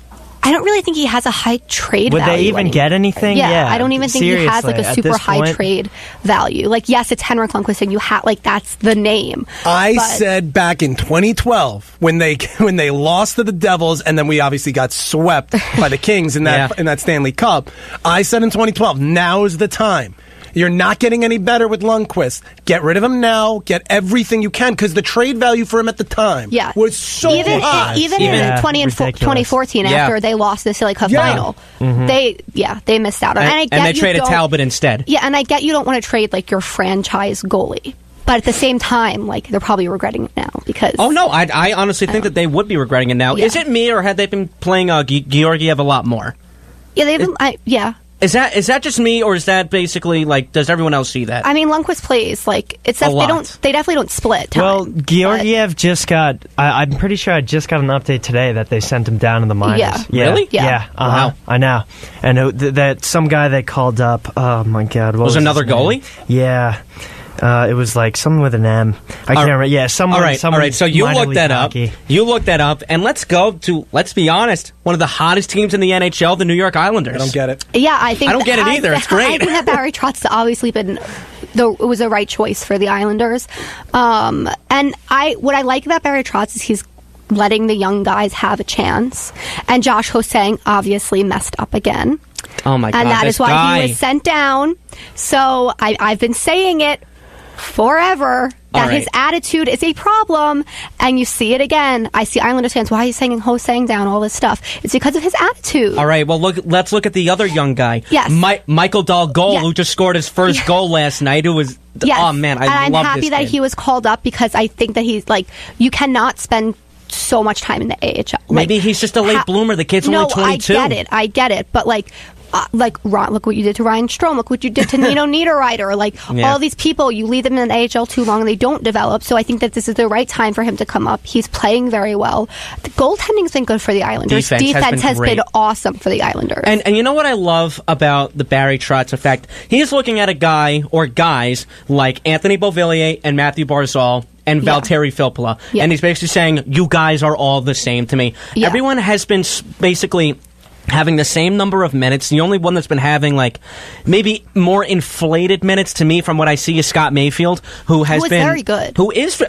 S6: I don't really think he has a high trade value.
S4: Would they even get anything?
S6: Yeah, I don't even think he has like a super high trade value. Like, yes, it's Henrik Lundqvist, and you have like that's the name.
S3: I said back in 2012 when they lost to the Devils, and then we obviously got swept by the Kings in that Stanley Cup. I said in 2012, now is the time. You're not getting any better with Lundqvist. Get rid of him now. Get everything you can, because the trade value for him at the time was so high.
S6: Even in 2014, after they lost the Stanley Cup final, they missed out on it.
S2: And they traded Talbot instead.
S6: Yeah, and I get you don't want to trade like your franchise goalie. But at the same time, like, they're probably regretting it now because...
S2: Oh, no, I honestly think that they would be regretting it now. Yeah. Is it me, or had they been playing Georgiev a lot more?
S6: Yeah, they've been...
S2: Is that just me, or is that basically like? Does everyone else see that?
S6: I mean, Lundqvist plays like it's they definitely don't split time.
S4: Well, Georgiev just got. I'm pretty sure I just got an update today that they sent him down in the minors.
S6: Yeah.
S2: Really?
S6: Yeah.
S2: Wow.
S4: I know. And that some guy they called up. Oh my God! What was
S2: another goalie?
S4: Yeah. It was like something with an M. I can't remember. Yeah, someone.
S2: All right. So you looked that up. You looked that up, and let's be honest, one of the hottest teams in the NHL, the New York Islanders.
S3: I don't get it.
S6: Yeah, I don't
S2: get it either. It's great.
S6: I think that Barry Trotz has obviously been. It was the right choice for the Islanders. And what I like about Barry Trotz is he's letting the young guys have a chance. And Josh Hosang obviously messed up again.
S2: Oh my God!
S6: And that is why he was sent down. So I've been saying it forever that his attitude is a problem, and you see it again. I see Islanders fans, why are you saying Hosang down, all this stuff? It's because of his attitude.
S2: All right, well, let's look at the other young guy.
S6: Yes.
S2: Michael Dahl-Gohl, who just scored his first goal last night, who was...
S6: Yes.
S2: Oh, man,
S6: I'm
S2: love this
S6: happy
S2: kid.
S6: that he was called up because I think that he's, like, you cannot spend so much time in the AHL.
S2: Maybe he's just a late bloomer. The kid's only 22.
S6: I get it, but, like look what you did to Ryan Strome. Look what you did to Nino Niederreiter. Like, all these people, you leave them in the AHL too long and they don't develop. So I think that this is the right time for him to come up. He's playing very well. The goaltending's been good for the Islanders. Defense has been awesome for the Islanders.
S2: And you know what I love about the Barry Trotz effect? He's looking at a guy or guys like Anthony Beauvillier and Matthew Barzal and Valtteri Filppula. Yeah. And he's basically saying, you guys are all the same to me. Yeah. Everyone has been basically having the same number of minutes. The only one that's been having, like, maybe more inflated minutes to me from what I see is Scott Mayfield, who is
S6: very good.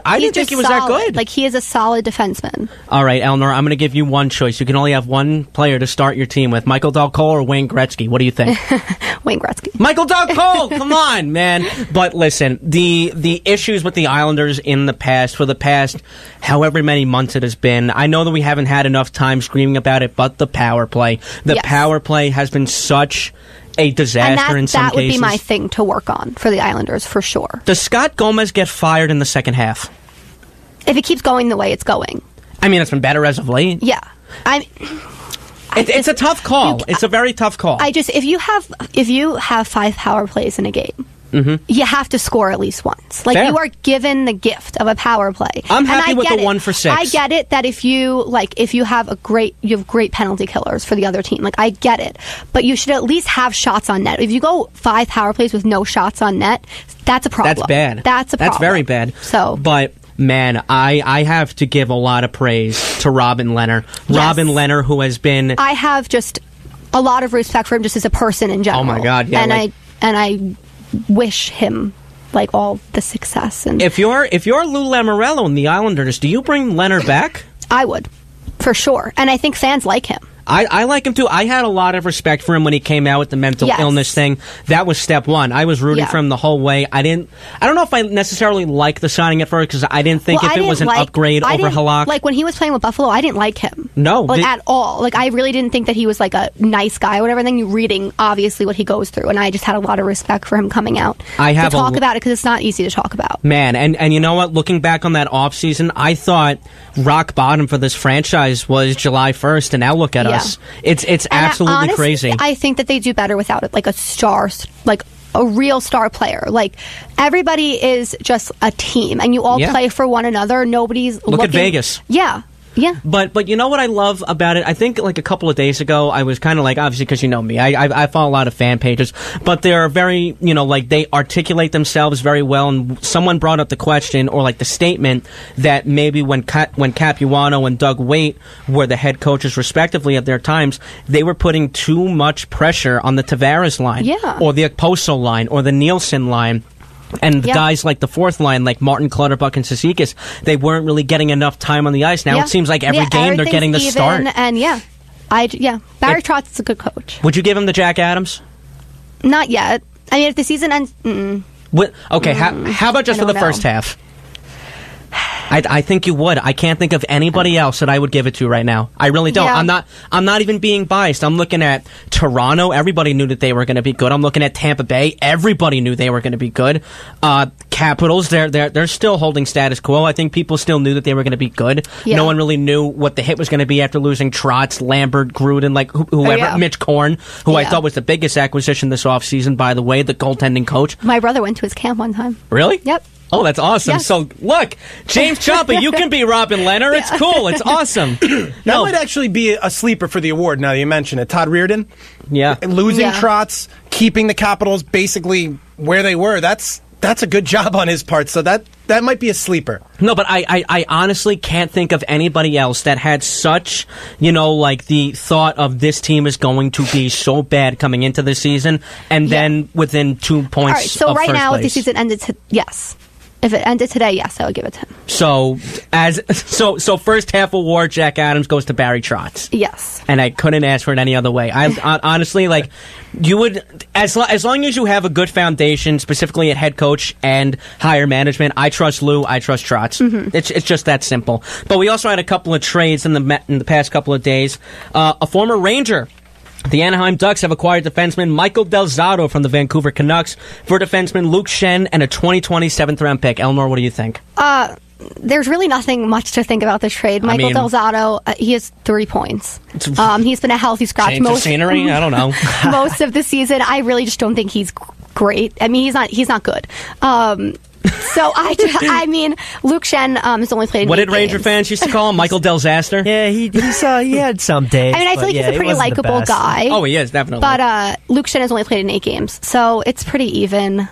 S2: I didn't think he was that good.
S6: Like, he is a solid defenseman.
S2: All right, Eleanor, I'm going to give you one choice. You can only have one player to start your team with. Michael Dahl-Cole or Wayne Gretzky? What do you think?
S6: Wayne Gretzky.
S2: Michael Dahl-Cole! Come on, man. But listen, the issues with the Islanders for the past however many months it has been, I know that we haven't had enough time screaming about it, but the power play. The power play has been such a disaster in some cases.
S6: That would be my thing to work on for the Islanders, for sure.
S2: Does Scott Gomez get fired in the second half?
S6: If it keeps going the way it's going.
S2: I mean, it's been better as of late.
S6: Yeah.
S2: It's a tough call. It's a very tough call.
S6: If you have 5 power plays in a game, you have to score at least once. Like,
S2: Fair.
S6: you are given the gift of a power play.
S2: I'm happy with the
S6: it.
S2: 1 for 6.
S6: I get it that if you have great penalty killers for the other team. Like, I get it. But you should at least have shots on net. If you go 5 power plays with no shots on net, that's a problem.
S2: That's bad.
S6: That's a problem.
S2: That's very bad.
S6: So,
S2: but man, I have to give a lot of praise to Robin Lehner.
S6: Yes.
S2: Robin Lehner, who has been...
S6: I have just a lot of respect for him just as a person in general.
S2: Oh my God, yeah.
S6: And I wish him like all the success. And
S2: If you're Lou Lamoriello and the Islanders, do you bring Lehner back?
S6: I would, for sure. And I think fans like him.
S2: I like him too. I had a lot of respect for him when he came out with the mental illness thing. That was step 1. I was rooting for him the whole way. I don't know if I necessarily liked the signing at first because I didn't think if it was an upgrade over Halak.
S6: Like when he was playing with Buffalo, I didn't like him.
S2: No,
S6: at all. Like I really didn't think that he was like a nice guy or whatever. And then you reading obviously what he goes through, and I just had a lot of respect for him coming out to talk about it because it's not easy to talk about.
S2: Man, and you know what? Looking back on that offseason, I thought rock bottom for this franchise was July 1st, and now look at us. It's absolutely
S6: honestly,
S2: crazy.
S6: I think that they do better without it, like a star, like a real star player. Like everybody is just a team, and you all play for one another. Nobody's
S2: look at Vegas.
S6: Yeah. Yeah.
S2: But you know what I love about it? I think like a couple of days ago, I was kind of like, obviously because you know me, I follow a lot of fan pages, but they're very, like they articulate themselves very well, and someone brought up the question or like the statement that maybe when Capuano and Doug Waite were the head coaches respectively at their times, they were putting too much pressure on the Tavares line or the Okposo line or the Nielsen line. And guys like the fourth line, like Martin, Clutterbuck, and Cizikas, they weren't really getting enough time on the ice. Now it seems like every game they're getting the start.
S6: And Barry Trotz is a good coach.
S2: Would you give him the Jack Adams?
S6: Not yet. I mean, if the season ends...
S2: How about just for the first half? I think you would. I can't think of anybody else that I would give it to right now. I really don't.
S6: Yeah.
S2: I'm not even being biased. I'm looking at Toronto. Everybody knew that they were going to be good. I'm looking at Tampa Bay. Everybody knew they were going to be good. Capitals, they're still holding status quo. I think people still knew that they were going to be good.
S6: Yeah.
S2: No one really knew what the hit was going to be after losing Trotz, Lambert, Gruden, like whoever, Mitch Korn, who I thought was the biggest acquisition this offseason, by the way, the goaltending coach.
S6: My brother went to his camp one time.
S2: Really?
S6: Yep.
S2: Oh, that's awesome.
S6: Yes.
S2: So, look, James Ciampi, you can be Robin Lehner. It's cool. It's awesome.
S3: That might actually be a sleeper for the award now that you mention it. Todd Reardon.
S2: Yeah.
S3: Losing Trotz, keeping the Capitals basically where they were. That's a good job on his part. So that might be a sleeper.
S2: No, but I honestly can't think of anybody else that had such, like the thought of this team is going to be so bad coming into the season, and then within 2 points.
S6: All right, so
S2: of
S6: right
S2: first
S6: now,
S2: place.
S6: if the season ended, yes. If it ended today, yes, I would give it to him.
S2: So first half award, Jack Adams goes to Barry Trotz.
S6: Yes.
S2: And I couldn't ask for it any other way. I honestly, like, you would, as long as you have a good foundation, specifically at head coach and higher management, I trust Lou, I trust Trotz. Mm-hmm. It's just that simple. But we also had a couple of trades in the past couple of days. A former Ranger. The Anaheim Ducks have acquired defenseman Michael Del Zotto from the Vancouver Canucks for defenseman Luke Schenn and a 2020 7th-round pick. Eleanor, what do you think?
S6: There's really nothing much to think about this trade. Michael Del Zotto, he has 3 points. He's been a healthy scratch
S2: most scenery. I don't know.
S6: Most of the season. I really just don't think he's great. I mean, he's not good. So I mean, Luke Schenn has only played.
S2: What did Ranger fans used to call him? Michael Delzaster?
S4: Yeah, he had some days.
S6: I mean, I feel like he's a pretty likable guy.
S2: Oh, he is definitely.
S6: But Luke Schenn has only played in 8 games, so it's pretty even.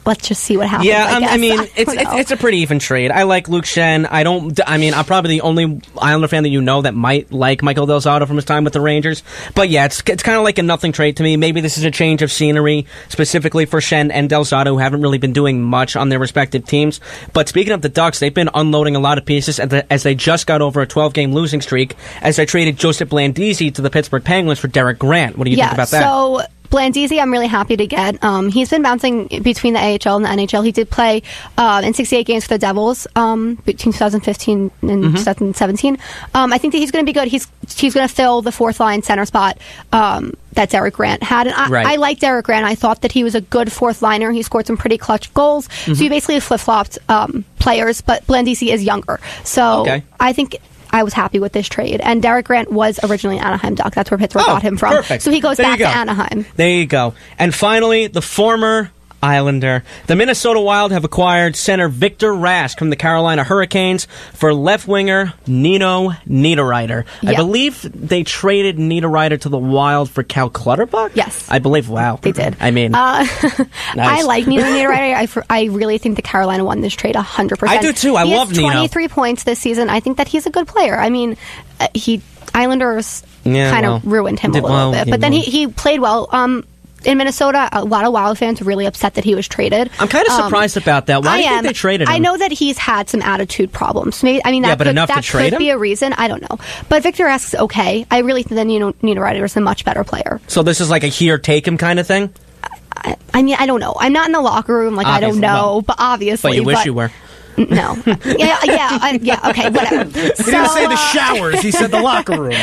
S6: Let's just see what happens.
S2: Yeah,
S6: I
S2: mean, it's a pretty even trade. I like Luke Schenn. I'm probably the only Islander fan that that might like Michael Del Zotto from his time with the Rangers. But yeah, it's kind of like a nothing trade to me. Maybe this is a change of scenery, specifically for Schenn and Del Zotto, who haven't really been doing much on their respective teams. But speaking of the Ducks, they've been unloading a lot of pieces as they just got over a 12-game losing streak, as they traded Joseph Blandisi to the Pittsburgh Penguins for Derek Grant. What do you think about that?
S6: So Blandisi, I'm really happy to get. He's been bouncing between the AHL and the NHL. He did play in 68 games for the Devils between 2015 and 2017. I think that he's going to be good. He's going to fill the fourth line center spot that Derek Grant had. And I like Derek Grant. I thought that he was a good fourth liner. He scored some pretty clutch goals. So he basically flip-flopped players, but Blandisi is younger. So I think I was happy with this trade. And Derek Grant was originally an Anaheim Duck. That's where Pittsburgh got him from.
S2: Perfect.
S6: So he goes back to Anaheim.
S2: There you go. And finally, the former Islander. The Minnesota Wild have acquired center Victor Rask from the Carolina Hurricanes for left winger Nino Niederreiter.
S6: Yeah.
S2: I believe they traded Niederreiter to the Wild for Cal Clutterbuck?
S6: Yes.
S2: I believe, wow.
S6: They did.
S2: I mean, nice.
S6: I like Nino Niederreiter. I really think that Carolina won this trade 100%.
S2: I do too. I love Nino.
S6: He has 23 points this season. I think that he's a good player. I mean, Islanders kind of ruined him a little bit. But then he played well. In Minnesota, a lot of Wild fans are really upset that he was traded.
S2: I'm kind of surprised about that. Why do you think they traded him?
S6: I know that he's had some attitude problems. Maybe, I mean, that could be a reason. I don't know. But Victor Rask's okay. I really think that Nino Niederreiter is a much better player.
S2: So this is like a here, take him kind of thing?
S6: I mean, I don't know. I'm not in the locker room. Like, obviously, I don't know. But obviously.
S2: But you wish you were.
S6: No. Yeah, okay, whatever.
S3: He didn't say the showers. He said the locker room.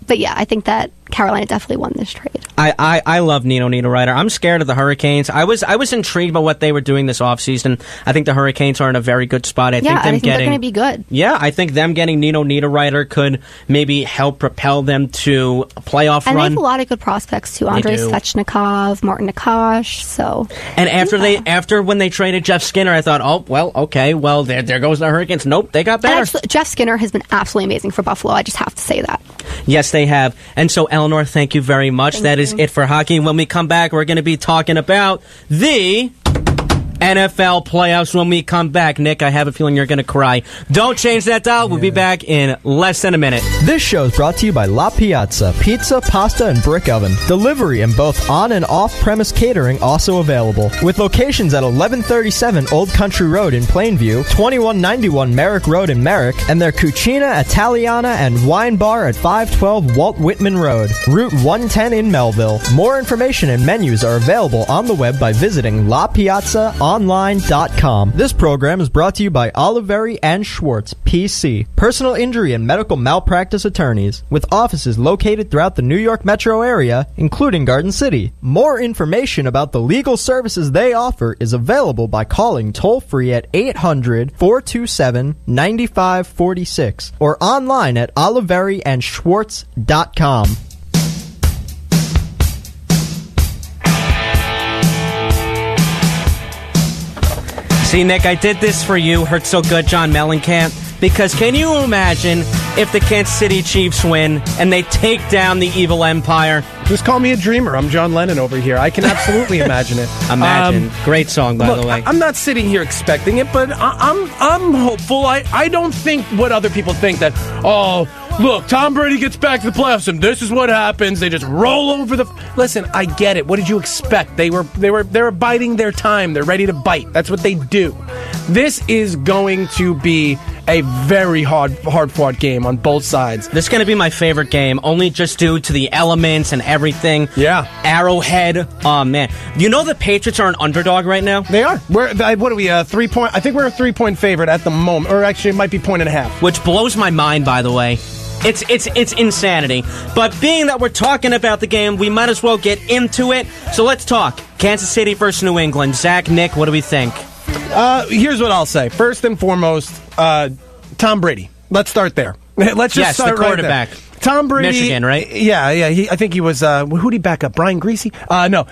S6: But yeah, I think that Carolina definitely won this trade.
S2: I love Nino Niederreiter. I'm scared of the Hurricanes. I was intrigued by what they were doing this offseason. I think the Hurricanes are in a very good spot. I think they're going to
S6: be good.
S2: Yeah, I think them getting Nino Niederreiter could maybe help propel them to a playoff run.
S6: And they have a lot of good prospects too. Andrei Svechnikov, Martin Nakash. So.
S2: And after when they traded Jeff Skinner, I thought, oh well, okay, well there goes the Hurricanes. Nope, they got better.
S6: Actually, Jeff Skinner has been absolutely amazing for Buffalo. I just have to say that.
S2: Yes, they have. And so, Eleanor, thank you very much. That is it for hockey. When we come back, we're going to be talking about the NFL playoffs when we come back. Nick, I have a feeling you're going to cry. Don't change that dial. We'll be back in less than a minute.
S9: This show is brought to you by La Piazza, pizza, pasta, and brick oven. Delivery and both on- and off-premise catering also available. With locations at 1137 Old Country Road in Plainview, 2191 Merrick Road in Merrick, and their Cucina Italiana and Wine Bar at 512 Walt Whitman Road, Route 110 in Melville. More information and menus are available on the web by visiting LaPiazzaOnline.com. This program is brought to you by Oliveri and Schwartz, PC, personal injury and medical malpractice attorneys, with offices located throughout the New York metro area, including Garden City. More information about the legal services they offer is available by calling toll-free at 800-427-9546 or online at oliveriandschwartz.com.
S2: See, Nick, I did this for you. Hurt so good, John Mellencamp. Because can you imagine if the Kansas City Chiefs win and they take down the evil empire?
S3: Just call me a dreamer. I'm John Lennon over here. I can absolutely imagine it.
S2: Imagine. Great song, by the way.
S3: I'm not sitting here expecting it, but I'm hopeful. I don't think what other people think that, oh, look, Tom Brady gets back to the playoffs and this is what happens. They just roll over the... Listen, I get it. What did you expect? They were biding their time. They're ready to bite. That's what they do. This is going to be a very hard-fought game on both sides.
S2: This is going to be my favorite game, only just due to the elements and everything.
S3: Yeah.
S2: Arrowhead. Oh, man. You know the Patriots are an underdog right now?
S3: They are. What are we, 3-point? I think we're a 3-point favorite at the moment. Or actually, it might be 1.5.
S2: Which blows my mind, by the way. It's insanity. But being that we're talking about the game, we might as well get into it. So let's talk. Kansas City versus New England. Zach, Nick, what do we think?
S3: Here's what I'll say. First and foremost, Tom Brady. Let's start there. Let's just start
S2: the quarterback.
S3: Right there. Tom Brady,
S2: Michigan, right?
S3: Yeah. I think he was. Who'd he back up? Brian Greasy? No.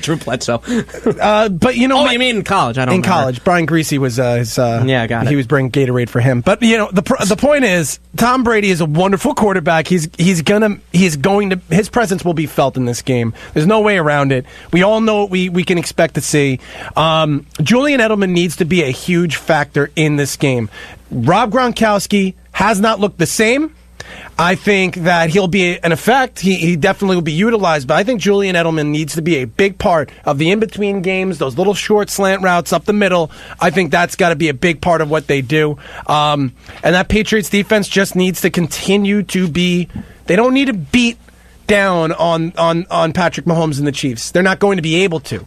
S2: Drew Bledsoe.
S3: But you know,
S2: you mean in college? I don't.
S3: In college, Brian Greasy was his.
S2: Yeah, got it.
S3: He was bringing Gatorade for him. But you know, the point is, Tom Brady is a wonderful quarterback. His presence will be felt in this game. There's no way around it. We all know what we can expect to see. Julian Edelman needs to be a huge factor in this game. Rob Gronkowski has not looked the same. I think that he'll be an effect. He definitely will be utilized, but I think Julian Edelman needs to be a big part of the in-between games, those little short slant routes up the middle. I think that's got to be a big part of what they do. And that Patriots defense just needs to continue to be... They don't need to beat down on Patrick Mahomes and the Chiefs. They're not going to be able to.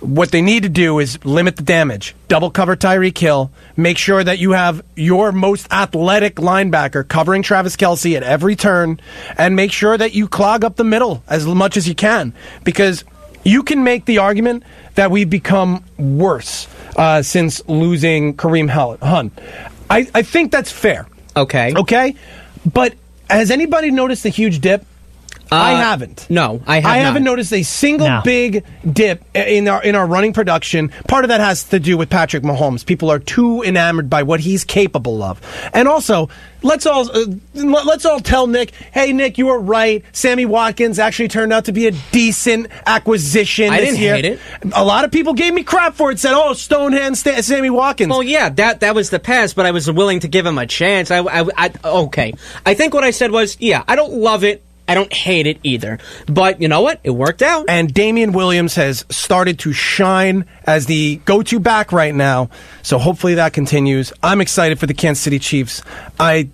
S3: What they need to do is limit the damage, double cover Tyreek Hill, make sure that you have your most athletic linebacker covering Travis Kelce at every turn, and make sure that you clog up the middle as much as you can, because you can make the argument that we've become worse since losing Kareem Hunt. I think that's fair.
S2: Okay.
S3: But has anybody noticed a huge dip? I haven't.
S2: No, I
S3: haven't noticed a single big dip in our running production. Part of that has to do with Patrick Mahomes. People are too enamored by what he's capable of. And also, let's all tell Nick, hey, Nick, you were right. Sammy Watkins actually turned out to be a decent acquisition this year.
S2: I didn't hate it.
S3: A lot of people gave me crap for it, said, oh, Stonehand Sammy Watkins.
S2: Well, yeah, that was the past, but I was willing to give him a chance. Okay. I think what I said was, yeah, I don't love it. I don't hate it either. But you know what? It worked out.
S3: And Damian Williams has started to shine as the go-to back right now. So hopefully that continues. I'm excited for the Kansas City Chiefs. I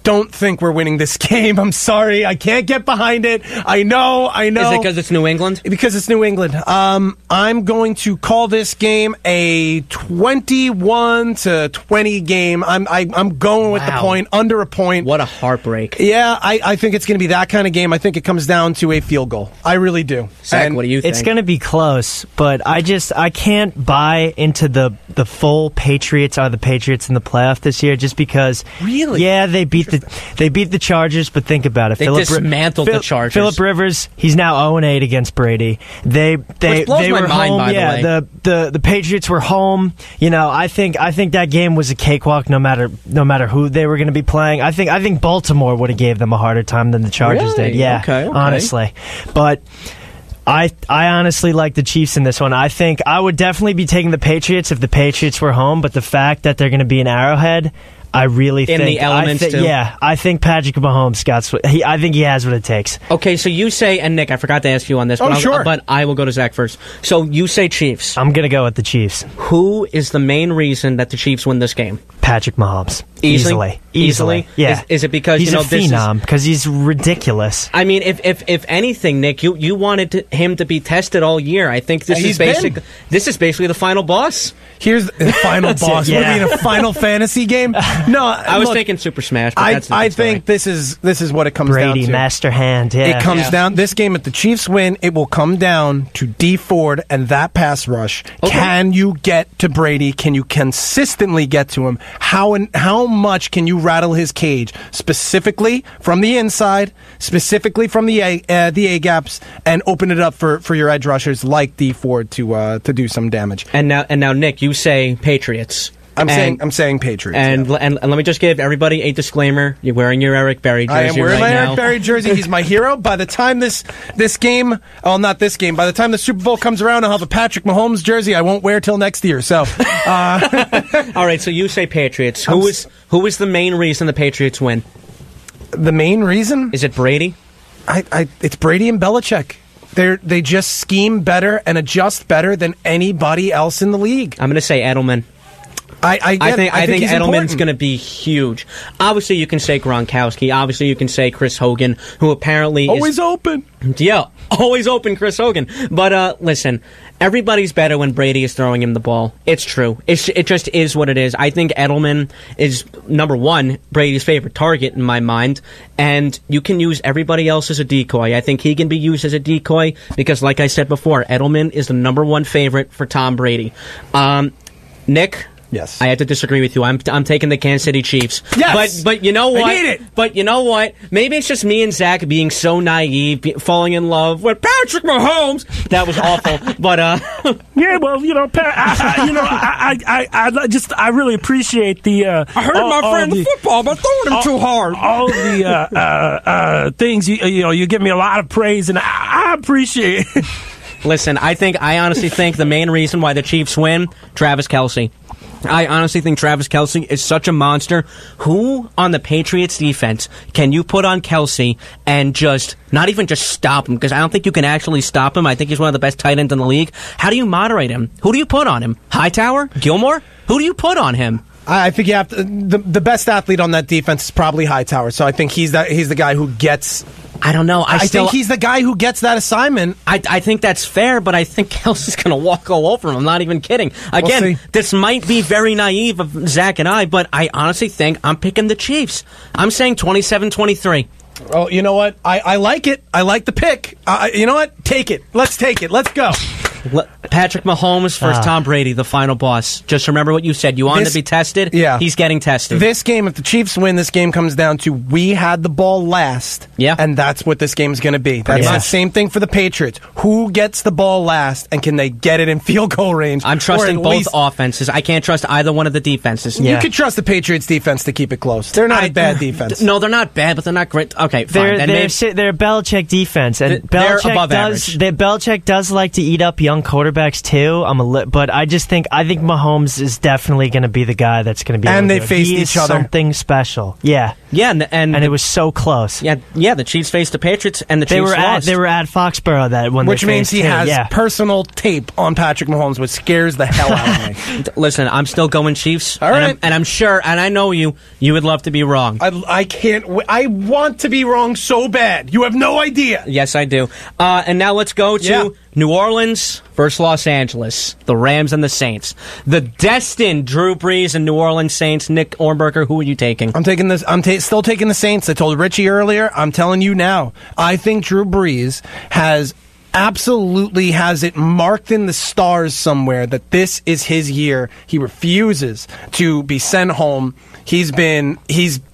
S3: don't think we're winning this game. I'm sorry. I can't get behind it. I know.
S2: Is it because it's New England?
S3: Because it's New England. I'm going to call this game a 21-20 game. I'm going with the point, under a point.
S2: What a heartbreak.
S3: Yeah, I think it's going to be that kind of game. I think it comes down to a field goal. I really do.
S2: Zach, what do you think?
S4: It's going to be close, but I can't buy into the full Patriots are the Patriots in the playoff this year just because.
S3: Really?
S4: Yeah, they beat the Chargers, but think about it.
S2: They dismantled the Chargers.
S4: Phillip Rivers, he's now 0-8 against Brady. Which
S2: blows my
S4: were
S2: mind,
S4: home.
S2: by the way.
S4: The Patriots were home. You know, I think that game was a cakewalk no matter who they were going to be playing. I think Baltimore would have gave them a harder time than the Chargers did. Yeah,
S2: okay.
S4: Honestly. But I honestly like the Chiefs in this one. I think I would definitely be taking the Patriots if the Patriots were home, but the fact that they're going to be in Arrowhead, I really think...
S2: In the elements, too?
S4: Yeah, I think Patrick Mahomes I think he has what it takes.
S2: Okay, so you say, and Nick, I forgot to ask you on this, but I will go to Zach first. So you say Chiefs.
S4: I'm going to go with the Chiefs.
S2: Who is the main reason that the Chiefs win this game?
S4: Patrick Mahomes.
S2: Easily?
S4: Yeah.
S2: Is it because
S4: he's a phenom? Because he's ridiculous.
S2: I mean, if anything, Nick, you wanted him to be tested all year. I think this is basically the final boss.
S3: Here's the final boss.
S4: Yeah.
S3: What do you mean, a Final Fantasy game? No,
S2: I was thinking Super Smash. But
S3: I think this is what it comes down to.
S4: Brady, master hand. Yeah.
S3: It comes down. This game, if the Chiefs win, it will come down to D Ford and that pass rush. Okay. Can you get to Brady? Can you consistently get to him? How much can you rattle his cage, specifically from the inside, specifically from the A gaps, and open it up for your edge rushers like D Ford to do some damage?
S2: And now, Nick, you say Patriots.
S3: I'm saying Patriots.
S2: And let me just give everybody a disclaimer. You're wearing your Eric Berry jersey.
S3: I am wearing
S2: my
S3: Eric Berry jersey. He's my hero. By the time this game, not this game, by the time the Super Bowl comes around, I'll have a Patrick Mahomes jersey I won't wear till next year. So,
S2: all right. So you say Patriots. Who is the main reason the Patriots win?
S3: The main reason?
S2: Is it Brady?
S3: It's Brady and Belichick. They just scheme better and adjust better than anybody else in the league.
S2: I'm going to say Edelman. I think Edelman's going to be huge. Obviously, you can say Gronkowski. Obviously, you can say Chris Hogan, who apparently
S3: always open.
S2: Yeah, always open, Chris Hogan. But listen, everybody's better when Brady is throwing him the ball. It's true. It just is what it is. I think Edelman is, number one, Brady's favorite target in my mind, and you can use everybody else as a decoy. I think he can be used as a decoy because, like I said before, Edelman is the number one favorite for Tom Brady. Nick?
S3: Yes.
S2: I have to disagree with you. I'm taking the Kansas City Chiefs.
S3: Yes.
S2: But you know what?
S3: I need it.
S2: But you know what? Maybe it's just me and Zach being so naive, falling in love with Patrick Mahomes. That was awful. But
S10: yeah, well, you know, I really appreciate the.
S2: I heard my friend in football, but throwing him too hard.
S10: All the things you give me a lot of praise, and I appreciate it.
S2: Listen, I honestly think the main reason why the Chiefs win, Travis Kelce. I honestly think Travis Kelce is such a monster. Who on the Patriots defense can you put on Kelce and not even just stop him? Because I don't think you can actually stop him. I think he's one of the best tight ends in the league. How do you moderate him? Who do you put on him? Hightower? Gilmore? Who do you put on him?
S3: I think you have to, the best athlete on that defense is probably Hightower. So I think he's the guy who gets.
S2: I don't know.
S3: I think he's the guy who gets that assignment.
S2: I think that's fair, but I think Kelce's going to walk all over him. I'm not even kidding. Again, this might be very naive of Zach and I, but I honestly think I'm picking the Chiefs. I'm saying 27-23.
S3: Oh, you know what? I like it. I like the pick. You know what? Take it. Let's take it. Let's go.
S2: Patrick Mahomes versus Tom Brady, the final boss. Just remember what you said. You wanted to be tested?
S3: Yeah.
S2: He's getting tested.
S3: This game, if the Chiefs win, this game comes down to we had the ball last.
S2: Yeah.
S3: And that's what this game's going to be. That's the same thing for the Patriots. Who gets the ball last, and can they get it in field goal range?
S2: I'm trusting both offenses. I can't trust either one of the defenses.
S3: You could trust the Patriots defense to keep it close. They're not a bad defense.
S2: No, they're not bad, but they're not great. Okay, fine.
S4: They're Belichick defense, and Belichick does like to eat up young quarterbacks too. But I think Mahomes is definitely going to be the guy that's going to be.
S3: And they faced each other.
S4: Something special. Yeah,
S2: and
S4: it was so close.
S2: Yeah. The Chiefs faced the Patriots, and the Chiefs lost.
S4: They were at Foxborough
S3: which means he has personal tape on Patrick Mahomes, which scares the hell out of me.
S2: Listen, I'm still going Chiefs.
S3: All right.
S2: And I'm sure, and I know you would love to be wrong.
S3: I can't. I want to be wrong so bad. You have no idea.
S2: Yes, I do. And now let's go to New Orleans versus Los Angeles. The Rams and the Saints. The destined Drew Brees and New Orleans Saints. Nick Ohrnberger, who are you taking?
S3: I'm taking this. Still taking the Saints. I told Richie earlier. I'm telling you now. I think Drew Brees absolutely has it marked in the stars somewhere that this is his year. He refuses to be sent home. He's been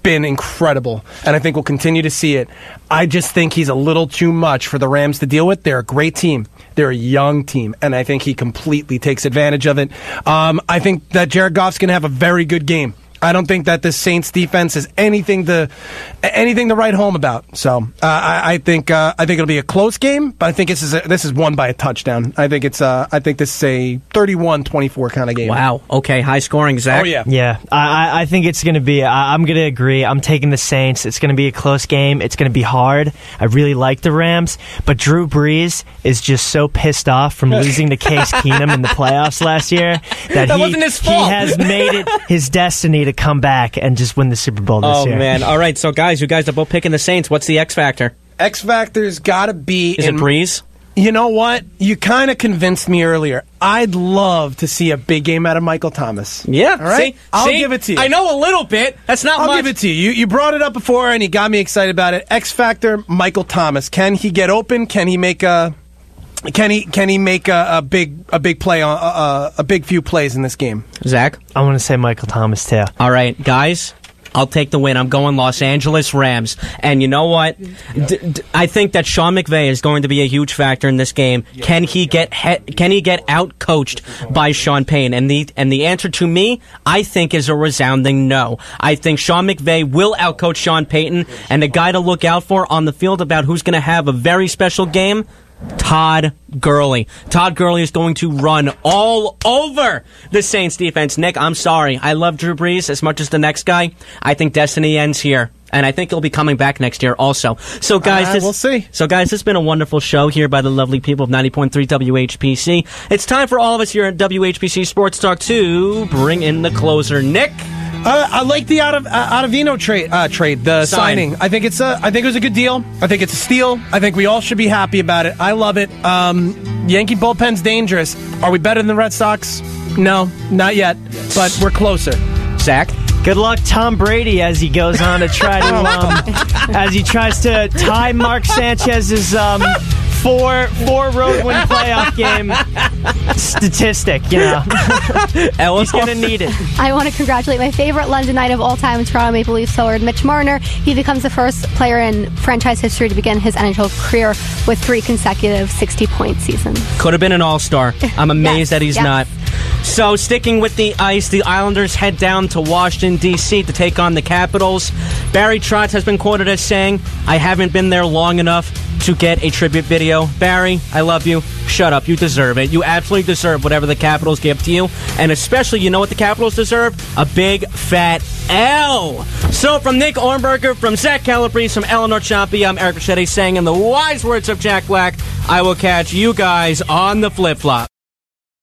S3: incredible, and I think we'll continue to see it. I just think he's a little too much for the Rams to deal with. They're a great team. They're a young team, and I think he completely takes advantage of it. I think that Jared Goff's going to have a very good game. I don't think that the Saints defense is anything to write home about. So I think it'll be a close game, but I think this is won by a touchdown. I think this is a 31-24 kind of game.
S2: Wow. Okay. High scoring, Zach.
S3: Oh yeah.
S4: Yeah. I think it's going to be. I'm going to agree. I'm taking the Saints. It's going to be a close game. It's going to be hard. I really like the Rams, but Drew Brees is just so pissed off from losing to Case Keenum in the playoffs last year that
S2: wasn't his fault.
S4: He has made it his destiny to come back and just win the Super Bowl this year.
S2: Oh, man. All right, so guys, you guys are both picking the Saints. What's the X factor?
S3: X factor's got to be...
S2: Is it Breeze?
S3: You know what? You kind of convinced me earlier. I'd love to see a big game out of Michael Thomas.
S2: Yeah.
S3: All right? I'll give it to you.
S2: I know a little bit. That's not much.
S3: I'll give it to you. You brought it up before, and you got me excited about it. X factor, Michael Thomas. Can he get open? Can he make a... Can he make a big play on a big few plays in this game?
S2: Zach,
S4: I want to say Michael Thomas too.
S2: All right, guys, I'll take the win. I'm going Los Angeles Rams, and you know what? I think that Sean McVay is going to be a huge factor in this game. Can he get out coached by Sean Payton? And the answer to me, I think, is a resounding no. I think Sean McVay will outcoach Sean Payton, and the guy to look out for on the field about who's going to have a very special game. Todd Gurley. Todd Gurley is going to run all over the Saints defense. Nick, I'm sorry. I love Drew Brees as much as the next guy. I think destiny ends here. And I think he'll be coming back next year also. So, guys,
S3: we'll see.
S2: So, guys, this has been a wonderful show here by the lovely people of 90.3 WHPC. It's time for all of us here at WHPC Sports Talk to bring in the closer. Nick?
S3: I like the Ottavino trade, the signing. I think it was a good deal. I think it's a steal. I think we all should be happy about it. I love it. Yankee bullpen's dangerous. Are we better than the Red Sox? No, not yet. But we're closer.
S2: Zach?
S4: Good luck, Tom Brady, as he goes on to try to as he tries to tie Mark Sanchez's four road win playoff game statistic. You know, he's gonna need it.
S6: I want to congratulate my favorite Londonite of all time, Toronto Maple Leafs forward Mitch Marner. He becomes the first player in franchise history to begin his NHL career with 3 consecutive 60-point seasons.
S2: Could have been an all-star. I'm amazed that he's not. So, sticking with the ice, the Islanders head down to Washington, D.C. to take on the Capitals. Barry Trotz has been quoted as saying, "I haven't been there long enough to get a tribute video." Barry, I love you. Shut up. You deserve it. You absolutely deserve whatever the Capitals give to you. And especially, you know what the Capitals deserve? A big, fat L. So, from Nick Ohrnberger, from Zach Calabrese, from Eleanor Ciampi, I'm Eric Fischetti saying, in the wise words of Jack Black, I will catch you guys on the flip-flop.